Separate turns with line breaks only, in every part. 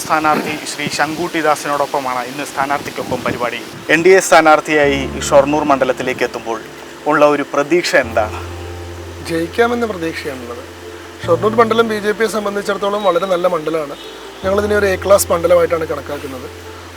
സ്ഥാനാർത്ഥി ശ്രീ ശങ്കുട്ടി ദാസിനോടൊപ്പമാണ് ഇന്ന് സ്ഥാനാർത്ഥിക്കൊപ്പം പരിപാടി. NDA സ്ഥാനാർത്ഥിയായി ഷൊർണൂർ മണ്ഡലത്തിലേക്ക് എത്തുമ്പോൾ ഉള്ള ഒരു പ്രതീക്ഷ എന്താണ്?
ജയിക്കാമെന്ന പ്രതീക്ഷയാണുള്ളത്. ഷൊർണൂർ മണ്ഡലം BJPയെ സംബന്ധിച്ചിടത്തോളം വളരെ നല്ല മണ്ഡലമാണ്. ഞങ്ങളിതിനെ ഒരു A ക്ലാസ് മണ്ഡലമായിട്ടാണ് കണക്കാക്കുന്നത്.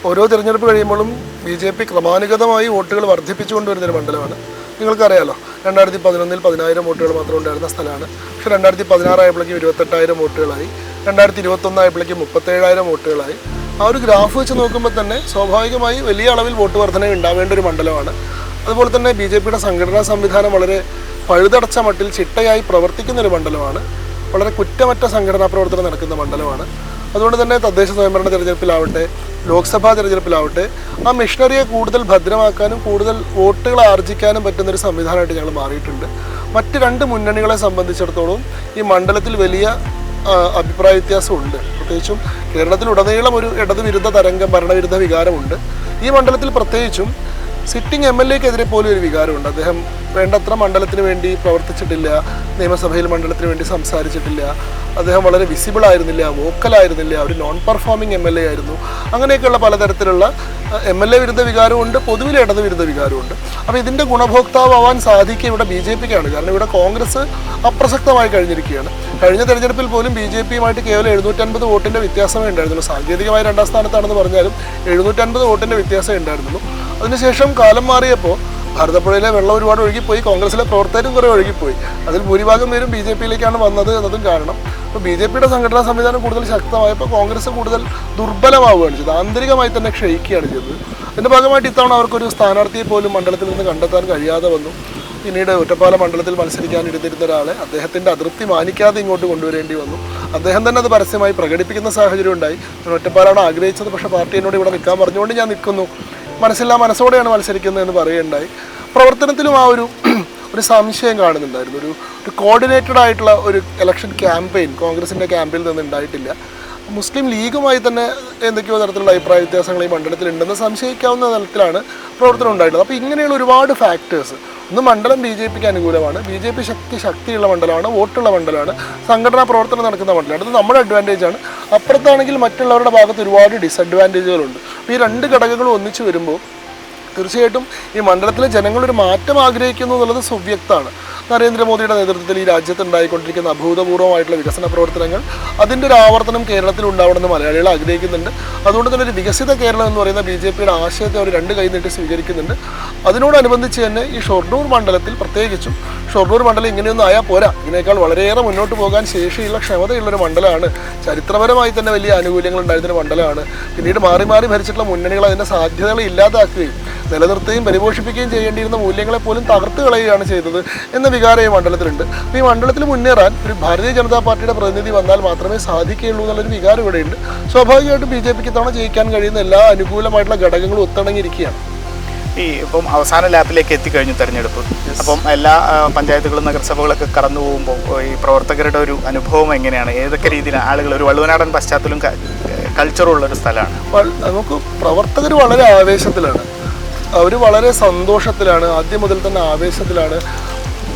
ഓരോ തിരഞ്ഞെടുപ്പ് കഴിയുമ്പോഴും BJP ക്രമാനുഗതമായി വോട്ടുകൾ വർദ്ധിപ്പിച്ചുകൊണ്ടുവരുന്നൊരു മണ്ഡലമാണ്. നിങ്ങൾക്കറിയാലോ, 2011 10,000 വോട്ടുകൾ മാത്രം ഉണ്ടായിരുന്ന സ്ഥലമാണ്. പക്ഷേ 2016 ആയപ്പോഴേക്കും 28,000 വോട്ടുകളായി, 2021 ആയപ്പോഴേക്കും 37,000 വോട്ടുകളായി. ആ ഒരു ഗ്രാഫ് വെച്ച് നോക്കുമ്പോൾ തന്നെ സ്വാഭാവികമായി വലിയ അളവിൽ വോട്ട് വർധന ഉണ്ടാവേണ്ട ഒരു മണ്ഡലമാണ്. അതുപോലെ തന്നെ BJPയുടെ സംഘടനാ സംവിധാനം വളരെ പഴുതടച്ച മട്ടിൽ ചിട്ടയായി പ്രവർത്തിക്കുന്ന ഒരു മണ്ഡലമാണ്. വളരെ കുറ്റമറ്റ സംഘടനാ പ്രവർത്തനം നടക്കുന്ന മണ്ഡലമാണ്. അതുകൊണ്ട് തന്നെ തദ്ദേശ സ്വയംഭരണ തിരഞ്ഞെടുപ്പിലാവട്ടെ, ലോക്സഭാ തിരഞ്ഞെടുപ്പിലാവട്ടെ, ആ മിഷനറിയെ കൂടുതൽ ഭദ്രമാക്കാനും കൂടുതൽ വോട്ടുകൾ ആർജിക്കാനും പറ്റുന്നൊരു സംവിധാനമായിട്ട് ഞങ്ങൾ മാറിയിട്ടുണ്ട്. മറ്റ് രണ്ട് മുന്നണികളെ സംബന്ധിച്ചിടത്തോളം ഈ മണ്ഡലത്തിൽ വലിയ അഭിപ്രായ വ്യത്യാസമുണ്ട്. പ്രത്യേകിച്ചും കേരളത്തിലുടനീളം ഒരു ഇടതുവിരുദ്ധ തരംഗം, ഭരണവിരുദ്ധ വികാരമുണ്ട്. ഈ മണ്ഡലത്തിൽ പ്രത്യേകിച്ചും സിറ്റിംഗ് MLAക്കെതിരെ പോലും ഒരു വികാരമുണ്ട്. അദ്ദേഹം വേണ്ടത്ര മണ്ഡലത്തിന് വേണ്ടി പ്രവർത്തിച്ചിട്ടില്ല, നിയമസഭയിൽ മണ്ഡലത്തിന് വേണ്ടി സംസാരിച്ചിട്ടില്ല, അദ്ദേഹം വളരെ വിസിബിൾ ആയിരുന്നില്ല, വോക്കലായിരുന്നില്ല, ഒരു നോൺ പെർഫോമിംഗ് MLA ആയിരുന്നു. അങ്ങനെയൊക്കെയുള്ള പലതരത്തിലുള്ള MLA വിരുദ്ധ വികാരമുണ്ട്, പൊതുവിലെ ഇടതുവിരുദ്ധ വികാരമുണ്ട്. അപ്പോൾ ഇതിൻ്റെ ഗുണഭോക്താവാൻ സാധിക്കുക ഇവിടെ BJPക്കാണ്. കാരണം ഇവിടെ കോൺഗ്രസ് അപ്രസക്തമായി കഴിഞ്ഞിരിക്കുകയാണ്. കഴിഞ്ഞ തെരഞ്ഞെടുപ്പിൽ പോലും BJPയുമായിട്ട് കേവലം 750 വോട്ടിൻ്റെ വ്യത്യാസമേ ഉണ്ടായിരുന്നുള്ളൂ. സാങ്കേതികമായി 2ാം സ്ഥാനത്താണെന്ന് പറഞ്ഞാലും 750 വോട്ടിൻ്റെ വ്യത്യാസമേ ഉണ്ടായിരുന്നുള്ളൂ. അതിനുശേഷം കാലം മാറിയപ്പോൾ ഭാരതപ്പുഴയിലെ വെള്ളം ഒരുപാട് ഒഴുകിപ്പോയി, കോൺഗ്രസിലെ പ്രവർത്തകരും കുറേ ഒഴുകിപ്പോയി. അതിൽ ഭൂരിഭാഗം പേരും BJPയിലേക്കാണ് വന്നത് എന്നതും കാരണം. അപ്പോൾ BJPയുടെ സംഘടനാ സംവിധാനം കൂടുതൽ ശക്തമായപ്പോൾ കോൺഗ്രസ് കൂടുതൽ ദുർബലമാവുകയാണ് ചെയ്തത്, ആന്തരികമായി തന്നെ ക്ഷയിക്കുകയാണ് ചെയ്തത്. അതിൻ്റെ ഭാഗമായിട്ട് ഇത്തവണ അവർക്കൊരു സ്ഥാനാർത്ഥിയെ പോലും മണ്ഡലത്തിൽ നിന്ന് കണ്ടെത്താൻ കഴിയാതെ വന്നു. പിന്നീട് ഒറ്റപ്പാലം മണ്ഡലത്തിൽ മത്സരിക്കാനിരുന്നിരുന്ന ഒരാളെ അദ്ദേഹത്തിൻ്റെ അതൃപ്തി മാനിക്കാതെ ഇങ്ങോട്ട് കൊണ്ടുവരേണ്ടി വന്നു. അദ്ദേഹം തന്നെ അത് പരസ്യമായി പ്രകടിപ്പിക്കുന്ന സാഹചര്യം ഉണ്ടായി. ഞാൻ ഒറ്റപ്പാലാണ് ആഗ്രഹിച്ചത്, പക്ഷേ പാർട്ടി എന്നോട് ഇവിടെ നിൽക്കാൻ പറഞ്ഞുകൊണ്ട് ഞാൻ നിൽക്കുന്നു, മനസ്സില്ലാ മനസ്സോടെയാണ് മത്സരിക്കുന്നത് എന്ന് പറയുകയുണ്ടായി. പ്രവർത്തനത്തിലും ആ ഒരു സംശയം കാണുന്നുണ്ടായിരുന്നു. ഒരു കോർഡിനേറ്റഡ് ആയിട്ടുള്ള ഒരു ഇലക്ഷൻ ക്യാമ്പയിൻ കോൺഗ്രസിൻ്റെ ക്യാമ്പിൽ നിന്ന് ഉണ്ടായിട്ടില്ല. മുസ്ലിം ലീഗുമായി തന്നെ എന്തൊക്കെയോ തരത്തിലുള്ള അഭിപ്രായ വ്യത്യാസങ്ങൾ ഈ മണ്ഡലത്തിലുണ്ടെന്ന് സംശയിക്കാവുന്ന തലത്തിലാണ് പ്രവർത്തനം ഉണ്ടായിട്ടുള്ളത്. അപ്പോൾ ഇങ്ങനെയുള്ള ഒരുപാട് ഫാക്ടേഴ്സ്, ഒന്ന് മണ്ഡലം BJPക്ക് അനുകൂലമാണ്, BJP ശക്തിയുള്ള മണ്ഡലമാണ്, വോട്ടുള്ള മണ്ഡലമാണ്, സംഘടനാ പ്രവർത്തനം നടക്കുന്ന മണ്ഡലമാണ്. അത് നമ്മുടെ അഡ്വാൻറ്റേജാണ്. അപ്പുറത്താണെങ്കിൽ മറ്റുള്ളവരുടെ ഭാഗത്ത് ഒരുപാട് ഡിസഡ്വാൻറ്റേജുകളുണ്ട്. അപ്പോൾ ഈ രണ്ട് ഘടകങ്ങളും ഒന്നിച്ച് വരുമ്പോൾ തീർച്ചയായിട്ടും ഈ മണ്ഡലത്തിലെ ജനങ്ങളൊരു മാറ്റം ആഗ്രഹിക്കുന്നു എന്നുള്ളത് സുവ്യക്തമാണ്. നരേന്ദ്രമോദിയുടെ നേതൃത്വത്തിൽ ഈ രാജ്യത്ത് ഉണ്ടായിക്കൊണ്ടിരിക്കുന്ന അഭൂതപൂർവ്വമായിട്ടുള്ള വികസന പ്രവർത്തനങ്ങൾ, അതിൻ്റെ ഒരു ആവർത്തനം കേരളത്തിൽ ഉണ്ടാവണമെന്ന് മലയാളികൾ ആഗ്രഹിക്കുന്നുണ്ട്. അതുകൊണ്ട് തന്നെ ഒരു വികസിത കേരളം എന്ന് പറയുന്ന BJPയുടെ ആശയത്തെ അവർ രണ്ട് കൈ നീട്ടി സ്വീകരിക്കുന്നുണ്ട്. അതിനോടനുബന്ധിച്ച് തന്നെ ഈ ഷൊർണൂർ മണ്ഡലത്തിൽ പ്രത്യേകിച്ചും ഷൊർണൂർ മണ്ഡലം ഇങ്ങനെയൊന്നും ആയാൽ പോരാ, ഇതിനേക്കാൾ വളരെയേറെ മുന്നോട്ട് പോകാൻ ശേഷിയുള്ള ക്ഷമതയുള്ളൊരു മണ്ഡലമാണ്. ചരിത്രപരമായി തന്നെ വലിയ ആനുകൂല്യങ്ങൾ ഉണ്ടായിരുന്നൊരു മണ്ഡലമാണ്. പിന്നീട് മാറി മാറി ഭരിച്ചിട്ടുള്ള മുന്നണികൾ അതിൻ്റെ സാധ്യതകൾ ഇല്ലാതാക്കുകയും നിലനിർത്തുകയും പരിപോഷിപ്പിക്കുകയും ചെയ്യേണ്ടിയിരുന്ന മൂല്യങ്ങളെ പോലും തകർത്ത് കളയുകയാണ് ചെയ്തത് എന്ന വികാരം ഈ മണ്ഡലത്തിലുണ്ട്. അപ്പോൾ ഈ മണ്ഡലത്തിൽ മുന്നേറാൻ ഒരു ഭാരതീയ ജനതാ പാർട്ടിയുടെ പ്രതിനിധി വന്നാൽ മാത്രമേ സാധിക്കുകയുള്ളൂ എന്നുള്ളൊരു വികാരം ഇവിടെയുണ്ട്. സ്വാഭാവികമായിട്ടും BJPക്ക് ഇത്തവണ ജയിക്കാൻ കഴിയുന്ന എല്ലാ അനുകൂലമായിട്ടുള്ള ഘടകങ്ങളും ഒത്തിണങ്ങിയിരിക്കുകയാണ്.
ഇപ്പം അവസാന ലാപ്പിലേക്ക് എത്തിക്കഴിഞ്ഞു തെരഞ്ഞെടുപ്പ്. അപ്പം എല്ലാ പഞ്ചായത്തുകളും നഗരസഭകളൊക്കെ കടന്നു പോകുമ്പോൾ ഈ പ്രവർത്തകരുടെ ഒരു അനുഭവം എങ്ങനെയാണ്? ഏതൊക്കെ രീതിയിൽ ആളുകൾ, ഒരു വള്ളുവനാടൻ പശ്ചാത്തലം കൾച്ചറുള്ളൊരു സ്ഥലമാണ്.
നമുക്ക് പ്രവർത്തകർ വളരെ ആവേശത്തിലാണ്, അവർ വളരെ സന്തോഷത്തിലാണ്, ആദ്യം മുതൽ തന്നെ ആവേശത്തിലാണ്,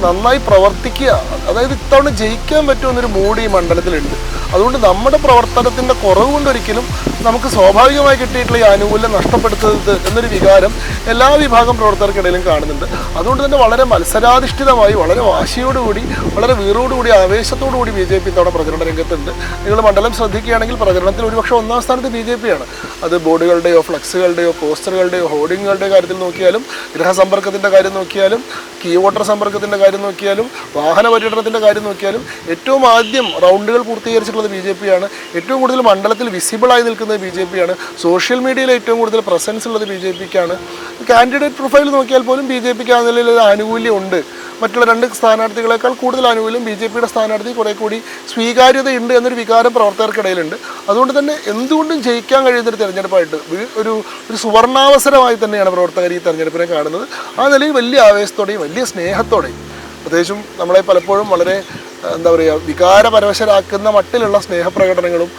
നന്നായി പ്രവർത്തിക്കുക. അതായത് ഇത്തവണ ജയിക്കാൻ പറ്റുമെന്നൊരു മൂഡ് ഈ മണ്ഡലത്തിലുണ്ട്. അതുകൊണ്ട് നമ്മുടെ പ്രവർത്തനത്തിൻ്റെ കുറവ് കൊണ്ടൊരിക്കലും നമുക്ക് സ്വാഭാവികമായി കിട്ടിയിട്ടുള്ള ഈ ആനുകൂല്യം നഷ്ടപ്പെടുത്തരുത് എന്നൊരു വികാരം എല്ലാ വിഭാഗം പ്രവർത്തകർക്കിടയിലും കാണുന്നുണ്ട്. അതുകൊണ്ട് തന്നെ വളരെ മത്സരാധിഷ്ഠിതമായി, വളരെ വാശിയോടുകൂടി, വളരെ വീറോടുകൂടി, ആവേശത്തോടുകൂടി BJP ഇത്തവണ പ്രചരണ രംഗത്തുണ്ട്. നിങ്ങൾ മണ്ഡലം ശ്രദ്ധിക്കുകയാണെങ്കിൽ പ്രചരണത്തിൽ ഒരുപക്ഷെ 1ാം സ്ഥാനത്ത് BJPയാണ്. അത് ബോർഡുകളുടെയോ ഫ്ലക്സുകളുടെയോ പോസ്റ്ററുകളുടെയോ ഹോർഡിങ്ങുകളുടെയോ കാര്യത്തിൽ നോക്കിയാലും, ഗൃഹസമ്പർക്കത്തിൻ്റെ കാര്യം നോക്കിയാലും, കീ വോട്ടർ സമ്പർക്കത്തിൻ്റെ കാര്യം നോക്കിയാലും, വാഹന പര്യടനത്തിൻ്റെ കാര്യം നോക്കിയാലും, ഏറ്റവും ആദ്യം റൗണ്ടുകൾ പൂർത്തീകരിച്ചിട്ടുള്ളത് BJPയാണ്. ഏറ്റവും കൂടുതൽ മണ്ഡലത്തിൽ വിസിബിളായി നിൽക്കുന്നത് BJPയാണ്. സോഷ്യൽ മീഡിയയിൽ ഏറ്റവും കൂടുതൽ പ്രസൻസ് ഉള്ളത് BJPക്കാണ്. കാൻഡിഡേറ്റ് പ്രൊഫൈൽ നോക്കിയാൽ പോലും BJPക്ക് ആ നിലയിൽ ഒരു ആനുകൂല്യം ഉണ്ട്. മറ്റുള്ള രണ്ട് സ്ഥാനാർത്ഥികളെക്കാൾ കൂടുതൽ ആനുകൂല്യം BJPയുടെ സ്ഥാനാർത്ഥി കുറെ കൂടി സ്വീകാര്യതയുണ്ട് എന്നൊരു വികാരം പ്രവർത്തകർക്കിടയിലുണ്ട്. അതുകൊണ്ട് തന്നെ എന്തുകൊണ്ടും ജയിക്കാൻ കഴിയുന്നൊരു തെരഞ്ഞെടുപ്പായിട്ട് ഒരു സുവർണാവസരമായി തന്നെയാണ് പ്രവർത്തകർ ഈ തെരഞ്ഞെടുപ്പിനെ കാണുന്നത്. ആ നിലയിൽ വലിയ ആവേശത്തോടെയും വലിയ സ്നേഹത്തോടെയും, പ്രത്യേകിച്ചും നമ്മളെ പലപ്പോഴും വളരെ വികാരപരവശരാക്കുന്ന മട്ടിലുള്ള സ്നേഹപ്രകടനങ്ങളും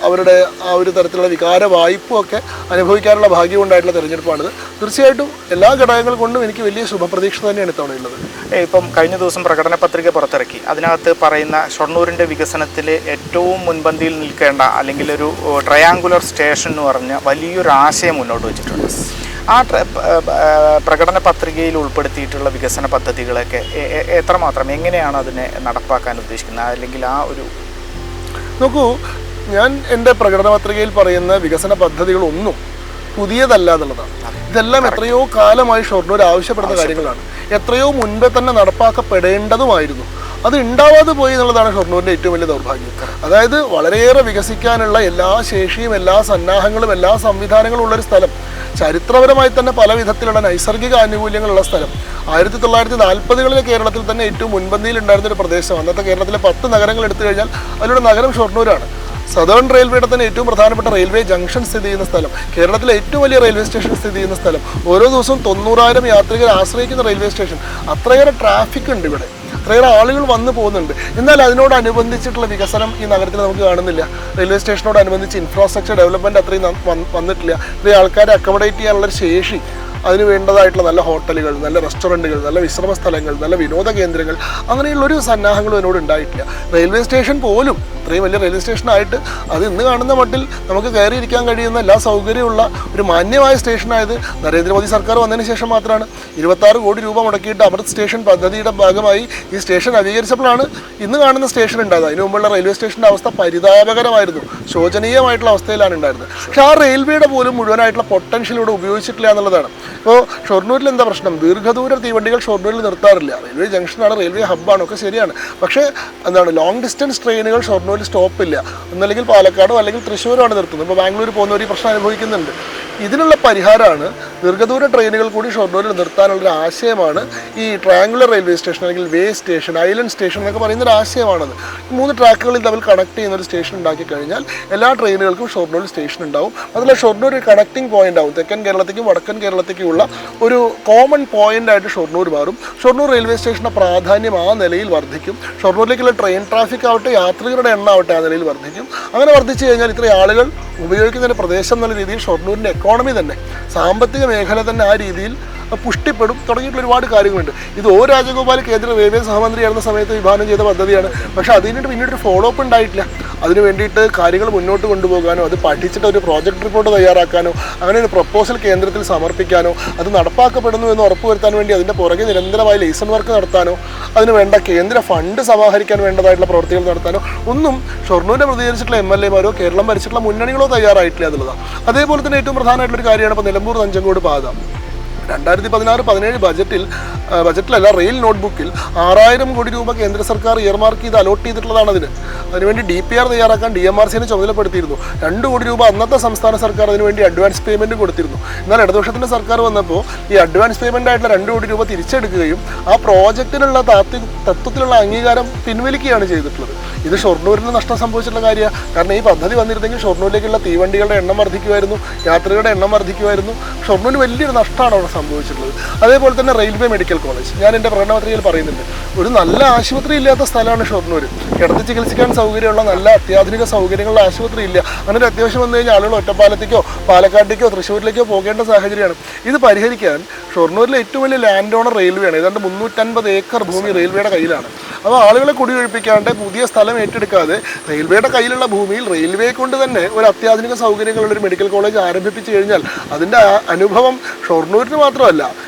അവരുടെ ആ ഒരു തരത്തിലുള്ള വികാര വായ്പും ഒക്കെ അനുഭവിക്കാനുള്ള ഭാഗ്യമുണ്ടായിട്ടുള്ള തെരഞ്ഞെടുപ്പാണിത്. തീർച്ചയായിട്ടും എല്ലാ ഘടകങ്ങൾ കൊണ്ടും എനിക്ക് വലിയ ശുഭപ്രതീക്ഷ തന്നെയാണ് ഇത്തവണയുള്ളത്.
ഇപ്പം കഴിഞ്ഞ ദിവസം പ്രകടന പത്രിക പുറത്തിറക്കി. അതിനകത്ത് പറയുന്ന ഷൊർണൂരിൻ്റെ വികസനത്തിൽ ഏറ്റവും മുൻപന്തിയിൽ നിൽക്കേണ്ട അല്ലെങ്കിൽ ഒരു ട്രയാങ്കുലർ സ്റ്റേഷൻ എന്ന് പറഞ്ഞ വലിയൊരു ആശയം മുന്നോട്ട് വെച്ചിട്ടുണ്ട്. ആ പ്രകടന പത്രികയിൽ ഉൾപ്പെടുത്തിയിട്ടുള്ള വികസന പദ്ധതികളൊക്കെ എത്രമാത്രം എങ്ങനെയാണ് അതിനെ നടപ്പാക്കാൻ ഉദ്ദേശിക്കുന്നത്? അല്ലെങ്കിൽ ആ ഒരു
നോക്കൂ, ഞാൻ എൻ്റെ പ്രകടന പത്രികയിൽ പറയുന്ന വികസന പദ്ധതികളൊന്നും പുതിയതല്ല എന്നുള്ളതാണ്. ഇതെല്ലാം എത്രയോ കാലമായി ഷൊർണൂർ ആവശ്യപ്പെടുന്ന കാര്യങ്ങളാണ്. എത്രയോ മുൻപേ തന്നെ നടപ്പാക്കപ്പെടേണ്ടതുമായിരുന്നു. അത് ഉണ്ടാവാതെ പോയി എന്നുള്ളതാണ് ഷൊർണൂരിൻ്റെ ഏറ്റവും വലിയ ദൗർഭാഗ്യം. അതായത് വളരെയേറെ വികസിക്കാനുള്ള എല്ലാ ശേഷിയും എല്ലാ സന്നാഹങ്ങളും എല്ലാ സംവിധാനങ്ങളും ഉള്ളൊരു സ്ഥലം, ചരിത്രപരമായി തന്നെ പല വിധത്തിലുള്ള നൈസർഗിക ആനുകൂല്യങ്ങളുള്ള സ്ഥലം, 1940-കളിലെ കേരളത്തിൽ തന്നെ ഏറ്റവും മുൻപന്തിയിൽ ഉണ്ടായിരുന്നൊരു പ്രദേശം. അന്നത്തെ കേരളത്തിലെ 10 നഗരങ്ങൾ എടുത്തു കഴിഞ്ഞാൽ അതിലൂടെ നഗരം ഷൊർണൂരാണ്. സദേൺ റെയിൽവേയുടെ തന്നെ ഏറ്റവും പ്രധാനപ്പെട്ട റെയിൽവേ ജംഗ്ഷൻ സ്ഥിതി ചെയ്യുന്ന സ്ഥലം, കേരളത്തിലെ ഏറ്റവും വലിയ റെയിൽവേ സ്റ്റേഷൻ സ്ഥിതി ചെയ്യുന്ന സ്ഥലം, ഓരോ ദിവസവും 90,000 യാത്രികരെ ആശ്രയിക്കുന്ന റെയിൽവേ സ്റ്റേഷൻ. അത്രയേറെ ട്രാഫിക് ഉണ്ട് ഇവിടെ, അത്രയേറെ ആളുകൾ വന്നു പോകുന്നുണ്ട്. എന്നാൽ അതിനോടനുബന്ധിച്ചിട്ടുള്ള വികസനം ഈ നഗരത്തിൽ നമുക്ക് കാണുന്നില്ല. റെയിൽവേ സ്റ്റേഷനോടനുബന്ധിച്ച് ഇൻഫ്രാസ്ട്രക്ചർ ഡെവലപ്മെൻറ്റ് അത്രയും വന്നിട്ടില്ല. ഇത്രയും ആൾക്കാരെ അക്കോമഡേറ്റ് ചെയ്യാനുള്ളൊരു ശേഷി, അതിന് വേണ്ടതായിട്ടുള്ള നല്ല ഹോട്ടലുകൾ, നല്ല റെസ്റ്റോറൻറ്റുകൾ, നല്ല വിശ്രമ സ്ഥലങ്ങൾ, നല്ല വിനോദ കേന്ദ്രങ്ങൾ, അങ്ങനെയുള്ളൊരു സന്നാഹങ്ങളും അതിനോട് ഉണ്ടായിട്ടില്ല. റെയിൽവേ സ്റ്റേഷൻ പോലും ഇത്രയും വലിയ റെയിൽവേ സ്റ്റേഷനായിട്ട് അത് ഇന്ന് കാണുന്ന മട്ടിൽ നമുക്ക് കയറിയിരിക്കാൻ കഴിയുന്ന എല്ലാ സൗകര്യമുള്ള ഒരു മാന്യമായ സ്റ്റേഷനായത് നരേന്ദ്രമോദി സർക്കാർ വന്നതിന് ശേഷം മാത്രമാണ്. 26 കോടി രൂപ മുടക്കിയിട്ട് അമൃത് സ്റ്റേഷൻ പദ്ധതിയുടെ ഭാഗമായി ഈ സ്റ്റേഷൻ നവീകരിച്ചപ്പോഴാണ് ഇന്ന് കാണുന്ന സ്റ്റേഷൻ ഉണ്ടായത്. അതിനു മുമ്പുള്ള റെയിൽവേ സ്റ്റേഷൻ്റെ അവസ്ഥ പരിതാപകരമായിരുന്നു, ശോചനീയമായിട്ടുള്ള അവസ്ഥയിലാണ് ഉണ്ടായിരുന്നത്. പക്ഷേ ആ റെയിൽവേയുടെ പോലും മുഴുവനായിട്ടുള്ള പൊട്ടൻഷ്യൽ ഇവിടെ ഉപയോഗിച്ചിട്ടില്ല എന്നുള്ളതാണ്. ഇപ്പോൾ ഷൊർണൂരിൽ എന്താ പ്രശ്നം? ദീർഘദൂര തീവണ്ടികൾ ഷൊർണൂരിൽ നിർത്താറില്ല. റെയിൽവേ ജംഗ്ഷനാണ്, റെയിൽവേ ഹബ്ബാണ്, ഒക്കെ ശരിയാണ്. പക്ഷേ എന്താണ്, ലോങ് ഡിസ്റ്റൻസ് ട്രെയിനുകൾ ഷൊർണൂരിൽ സ്റ്റോപ്പില്ല. ഒന്നല്ലെങ്കിൽ പാലക്കാടോ അല്ലെങ്കിൽ തൃശ്ശൂരോ ആണ് നിർത്തുന്നത്. ഇപ്പോൾ ബാംഗ്ലൂർ പോകുന്നവർ ഈ പ്രശ്നം അനുഭവിക്കുന്നുണ്ട്. ഇതിനുള്ള പരിഹാരമാണ് ദീർഘദൂര ട്രെയിനുകൾ കൂടി ഷൊർണൂരിൽ നിർത്താനുള്ളൊരു ആശയമാണ് ഈ ട്രയാങ്കുലർ റെയിൽവേ സ്റ്റേഷൻ അല്ലെങ്കിൽ വേ സ്റ്റേഷൻ, ഐലൻഡ് സ്റ്റേഷൻ എന്നൊക്കെ പറയുന്നൊരു ആശയമാണത്. 3 ട്രാക്കുകളിൽ തമ്മിൽ കണക്ട് ചെയ്യുന്ന ഒരു സ്റ്റേഷൻ ഉണ്ടാക്കി കഴിഞ്ഞാൽ എല്ലാ ട്രെയിനുകൾക്കും ഷൊർണൂരിൽ സ്റ്റേഷൻ ഉണ്ടാവും. അതിൽ ഷൊർണൂർ ഒരു കണക്റ്റിംഗ് പോയിന്റ് ആവും. തെക്കൻ കേരളത്തേക്കും വടക്കൻ കേരളത്തേക്കുമുള്ള ഒരു കോമൺ പോയിന്റ് ആയിട്ട് ഷൊർണൂർ മാറും. ഷൊർണൂർ റെയിൽവേ സ്റ്റേഷൻ്റെ പ്രാധാന്യം ആ നിലയിൽ വർദ്ധിക്കും. ഷൊർണൂരിലേക്കുള്ള ട്രെയിൻ ട്രാഫിക് ആവട്ടെ, യാത്രികരുടെ എണ്ണം ആവട്ടെ, ആ നിലയിൽ വർദ്ധിക്കും. അങ്ങനെ വർദ്ധിച്ചു കഴിഞ്ഞാൽ ഇത്രയും ആളുകൾ ഉപയോഗിക്കുന്ന ഒരു പ്രദേശം എന്നുള്ള രീതിയിൽ ഷൊർണൂരിൻ്റെ എക്കോണമി തന്നെ, സാമ്പത്തിക മേഖല തന്നെ ആ രീതിയിൽ പുഷ്ടിപ്പെടും. തുടങ്ങിയിട്ടുള്ള ഒരുപാട് കാര്യങ്ങളുണ്ട്. ഇത് ഒ രാജഗോപാൽ കേന്ദ്ര റെയിൽവേ സഹമന്ത്രിയായിരുന്ന സമയത്ത് വിഭാവനം ചെയ്ത പദ്ധതിയാണ്. പക്ഷേ അതിനായിട്ട് പിന്നീട് ഒരു ഫോളോ അപ്പ് ഉണ്ടായിട്ടില്ല. അതിന് വേണ്ടിയിട്ട് കാര്യങ്ങൾ മുന്നോട്ട് കൊണ്ടുപോകാനോ അത് പഠിച്ചിട്ട് ഒരു പ്രോജക്റ്റ് റിപ്പോർട്ട് തയ്യാറാക്കാനോ അങ്ങനെ ഒരു പ്രപ്പോസൽ കേന്ദ്രത്തിൽ സമർപ്പിക്കാനോ അത് നടപ്പാക്കപ്പെടുന്നു എന്ന് ഉറപ്പുവരുത്താൻ വേണ്ടി അതിൻ്റെ പുറകെ നിരന്തരമായി ലൈസൺ വർക്ക് നടത്താനോ അതിന് വേണ്ട കേന്ദ്ര ഫണ്ട് സമാഹരിക്കാൻ വേണ്ടതായിട്ടുള്ള പ്രവൃത്തികൾ നടത്താനോ ഒന്നും ഷൊർണൂരിനെ പ്രതികരിച്ചിട്ടുള്ള MLA മാരോ കേരളം ഭരിച്ചിട്ടുള്ള മുന്നണികളോ തയ്യാറായിട്ടില്ല എന്നുള്ളതാണ്. അതേപോലെ തന്നെ ഏറ്റവും പ്രധാനമായിട്ടുള്ളൊരു കാര്യമാണ് ഇപ്പോൾ നിലമ്പൂർ നഞ്ചങ്കോട് പാത. 2016-17 ബജറ്റിലല്ല, റെയിൽ നോട്ട്ബുക്കിൽ 6000 കോടി രൂപ കേന്ദ്ര സർക്കാർ ഇയർമാർക്ക് ചെയ്ത് അലോട്ട് ചെയ്തിട്ടുള്ളതാണ്. അതിനുവേണ്ടി DPR തയ്യാറാക്കാൻ DMRCനെ ചുമതലപ്പെടുത്തിയിരുന്നു. 2 കോടി രൂപ അന്നത്തെ സംസ്ഥാന സർക്കാർ അതിനുവേണ്ടി അഡ്വാൻസ് പേയ്മെൻറ്റ് കൊടുത്തിരുന്നു. എന്നാൽ ഇടതുപക്ഷത്തിൻ്റെ സർക്കാർ വന്നപ്പോൾ ഈ അഡ്വാൻസ് പേയ്മെൻ്റ് ആയിട്ടുള്ള 2 കോടി രൂപ തിരിച്ചെടുക്കുകയും ആ പ്രോജക്റ്റിനുള്ള തത്വത്തിലുള്ള അംഗീകാരം പിൻവലിക്കുകയാണ് ചെയ്തിട്ടുള്ളത്. ഇത് ഷൊർണൂരിന് നഷ്ടം സംഭവിച്ചിട്ടുള്ള കാര്യമാണ്. കാരണം ഈ പദ്ധതി വന്നിരുന്നെങ്കിൽ ഷൊർണൂരിലേക്കുള്ള തീവണ്ടികളുടെ എണ്ണം വർദ്ധിക്കുമായിരുന്നു, യാത്രികരുടെ എണ്ണം വർദ്ധിക്കുമായിരുന്നു. ഷൊർണൂരിന് വലിയൊരു നഷ്ടമാണ് അവിടെ സംഭവിച്ചിട്ടുള്ളത്. അതേപോലെ തന്നെ റെയിൽവേ മെഡിക്കൽ കോളേജ്, ഞാൻ എൻ്റെ പ്രകടന പത്രികയിൽ പറയുന്നുണ്ട്, ഒരു നല്ല ആശുപത്രി ഇല്ലാത്ത സ്ഥലമാണ് ഷൊർണൂർ. കിടത്തി ചികിത്സിക്കാൻ സൗകര്യമുള്ള നല്ല അത്യാധുനിക സൗകര്യങ്ങളുള്ള ആശുപത്രി ഇല്ല. അങ്ങനെ ഒരു അത്യാവശ്യം വന്നു കഴിഞ്ഞാൽ ആളുകൾ ഒറ്റപ്പാലത്തേക്കോ പാലക്കാട്ടേക്കോ തൃശ്ശൂരിലേക്കോ പോകേണ്ട സാഹചര്യമാണ്. ഇത് പരിഹരിക്കാൻ ഷൊർണൂരിലെ ഏറ്റവും വലിയ ലാൻഡ് ഓണർ റെയിൽവേയാണ്. ഏതാണ്ട് 350 ഏക്കർ ഭൂമി റെയിൽവേയുടെ കയ്യിലാണ്. അപ്പോൾ ആളുകളെ കുടിയൊഴിപ്പിക്കാണ്ട് പുതിയ സ്ഥലം ഏറ്റെടുക്കാതെ റെയിൽവേയുടെ കയ്യിലുള്ള ഭൂമിയിൽ റെയിൽവേ കൊണ്ട് തന്നെ ഒരു അത്യാധുനിക സൗകര്യങ്ങളുള്ളൊരു മെഡിക്കൽ കോളേജ് ആരംഭിപ്പിച്ചു കഴിഞ്ഞാൽ അതിൻ്റെ അനുഭവം ഷൊർണൂരിന് മാത്രമല്ല,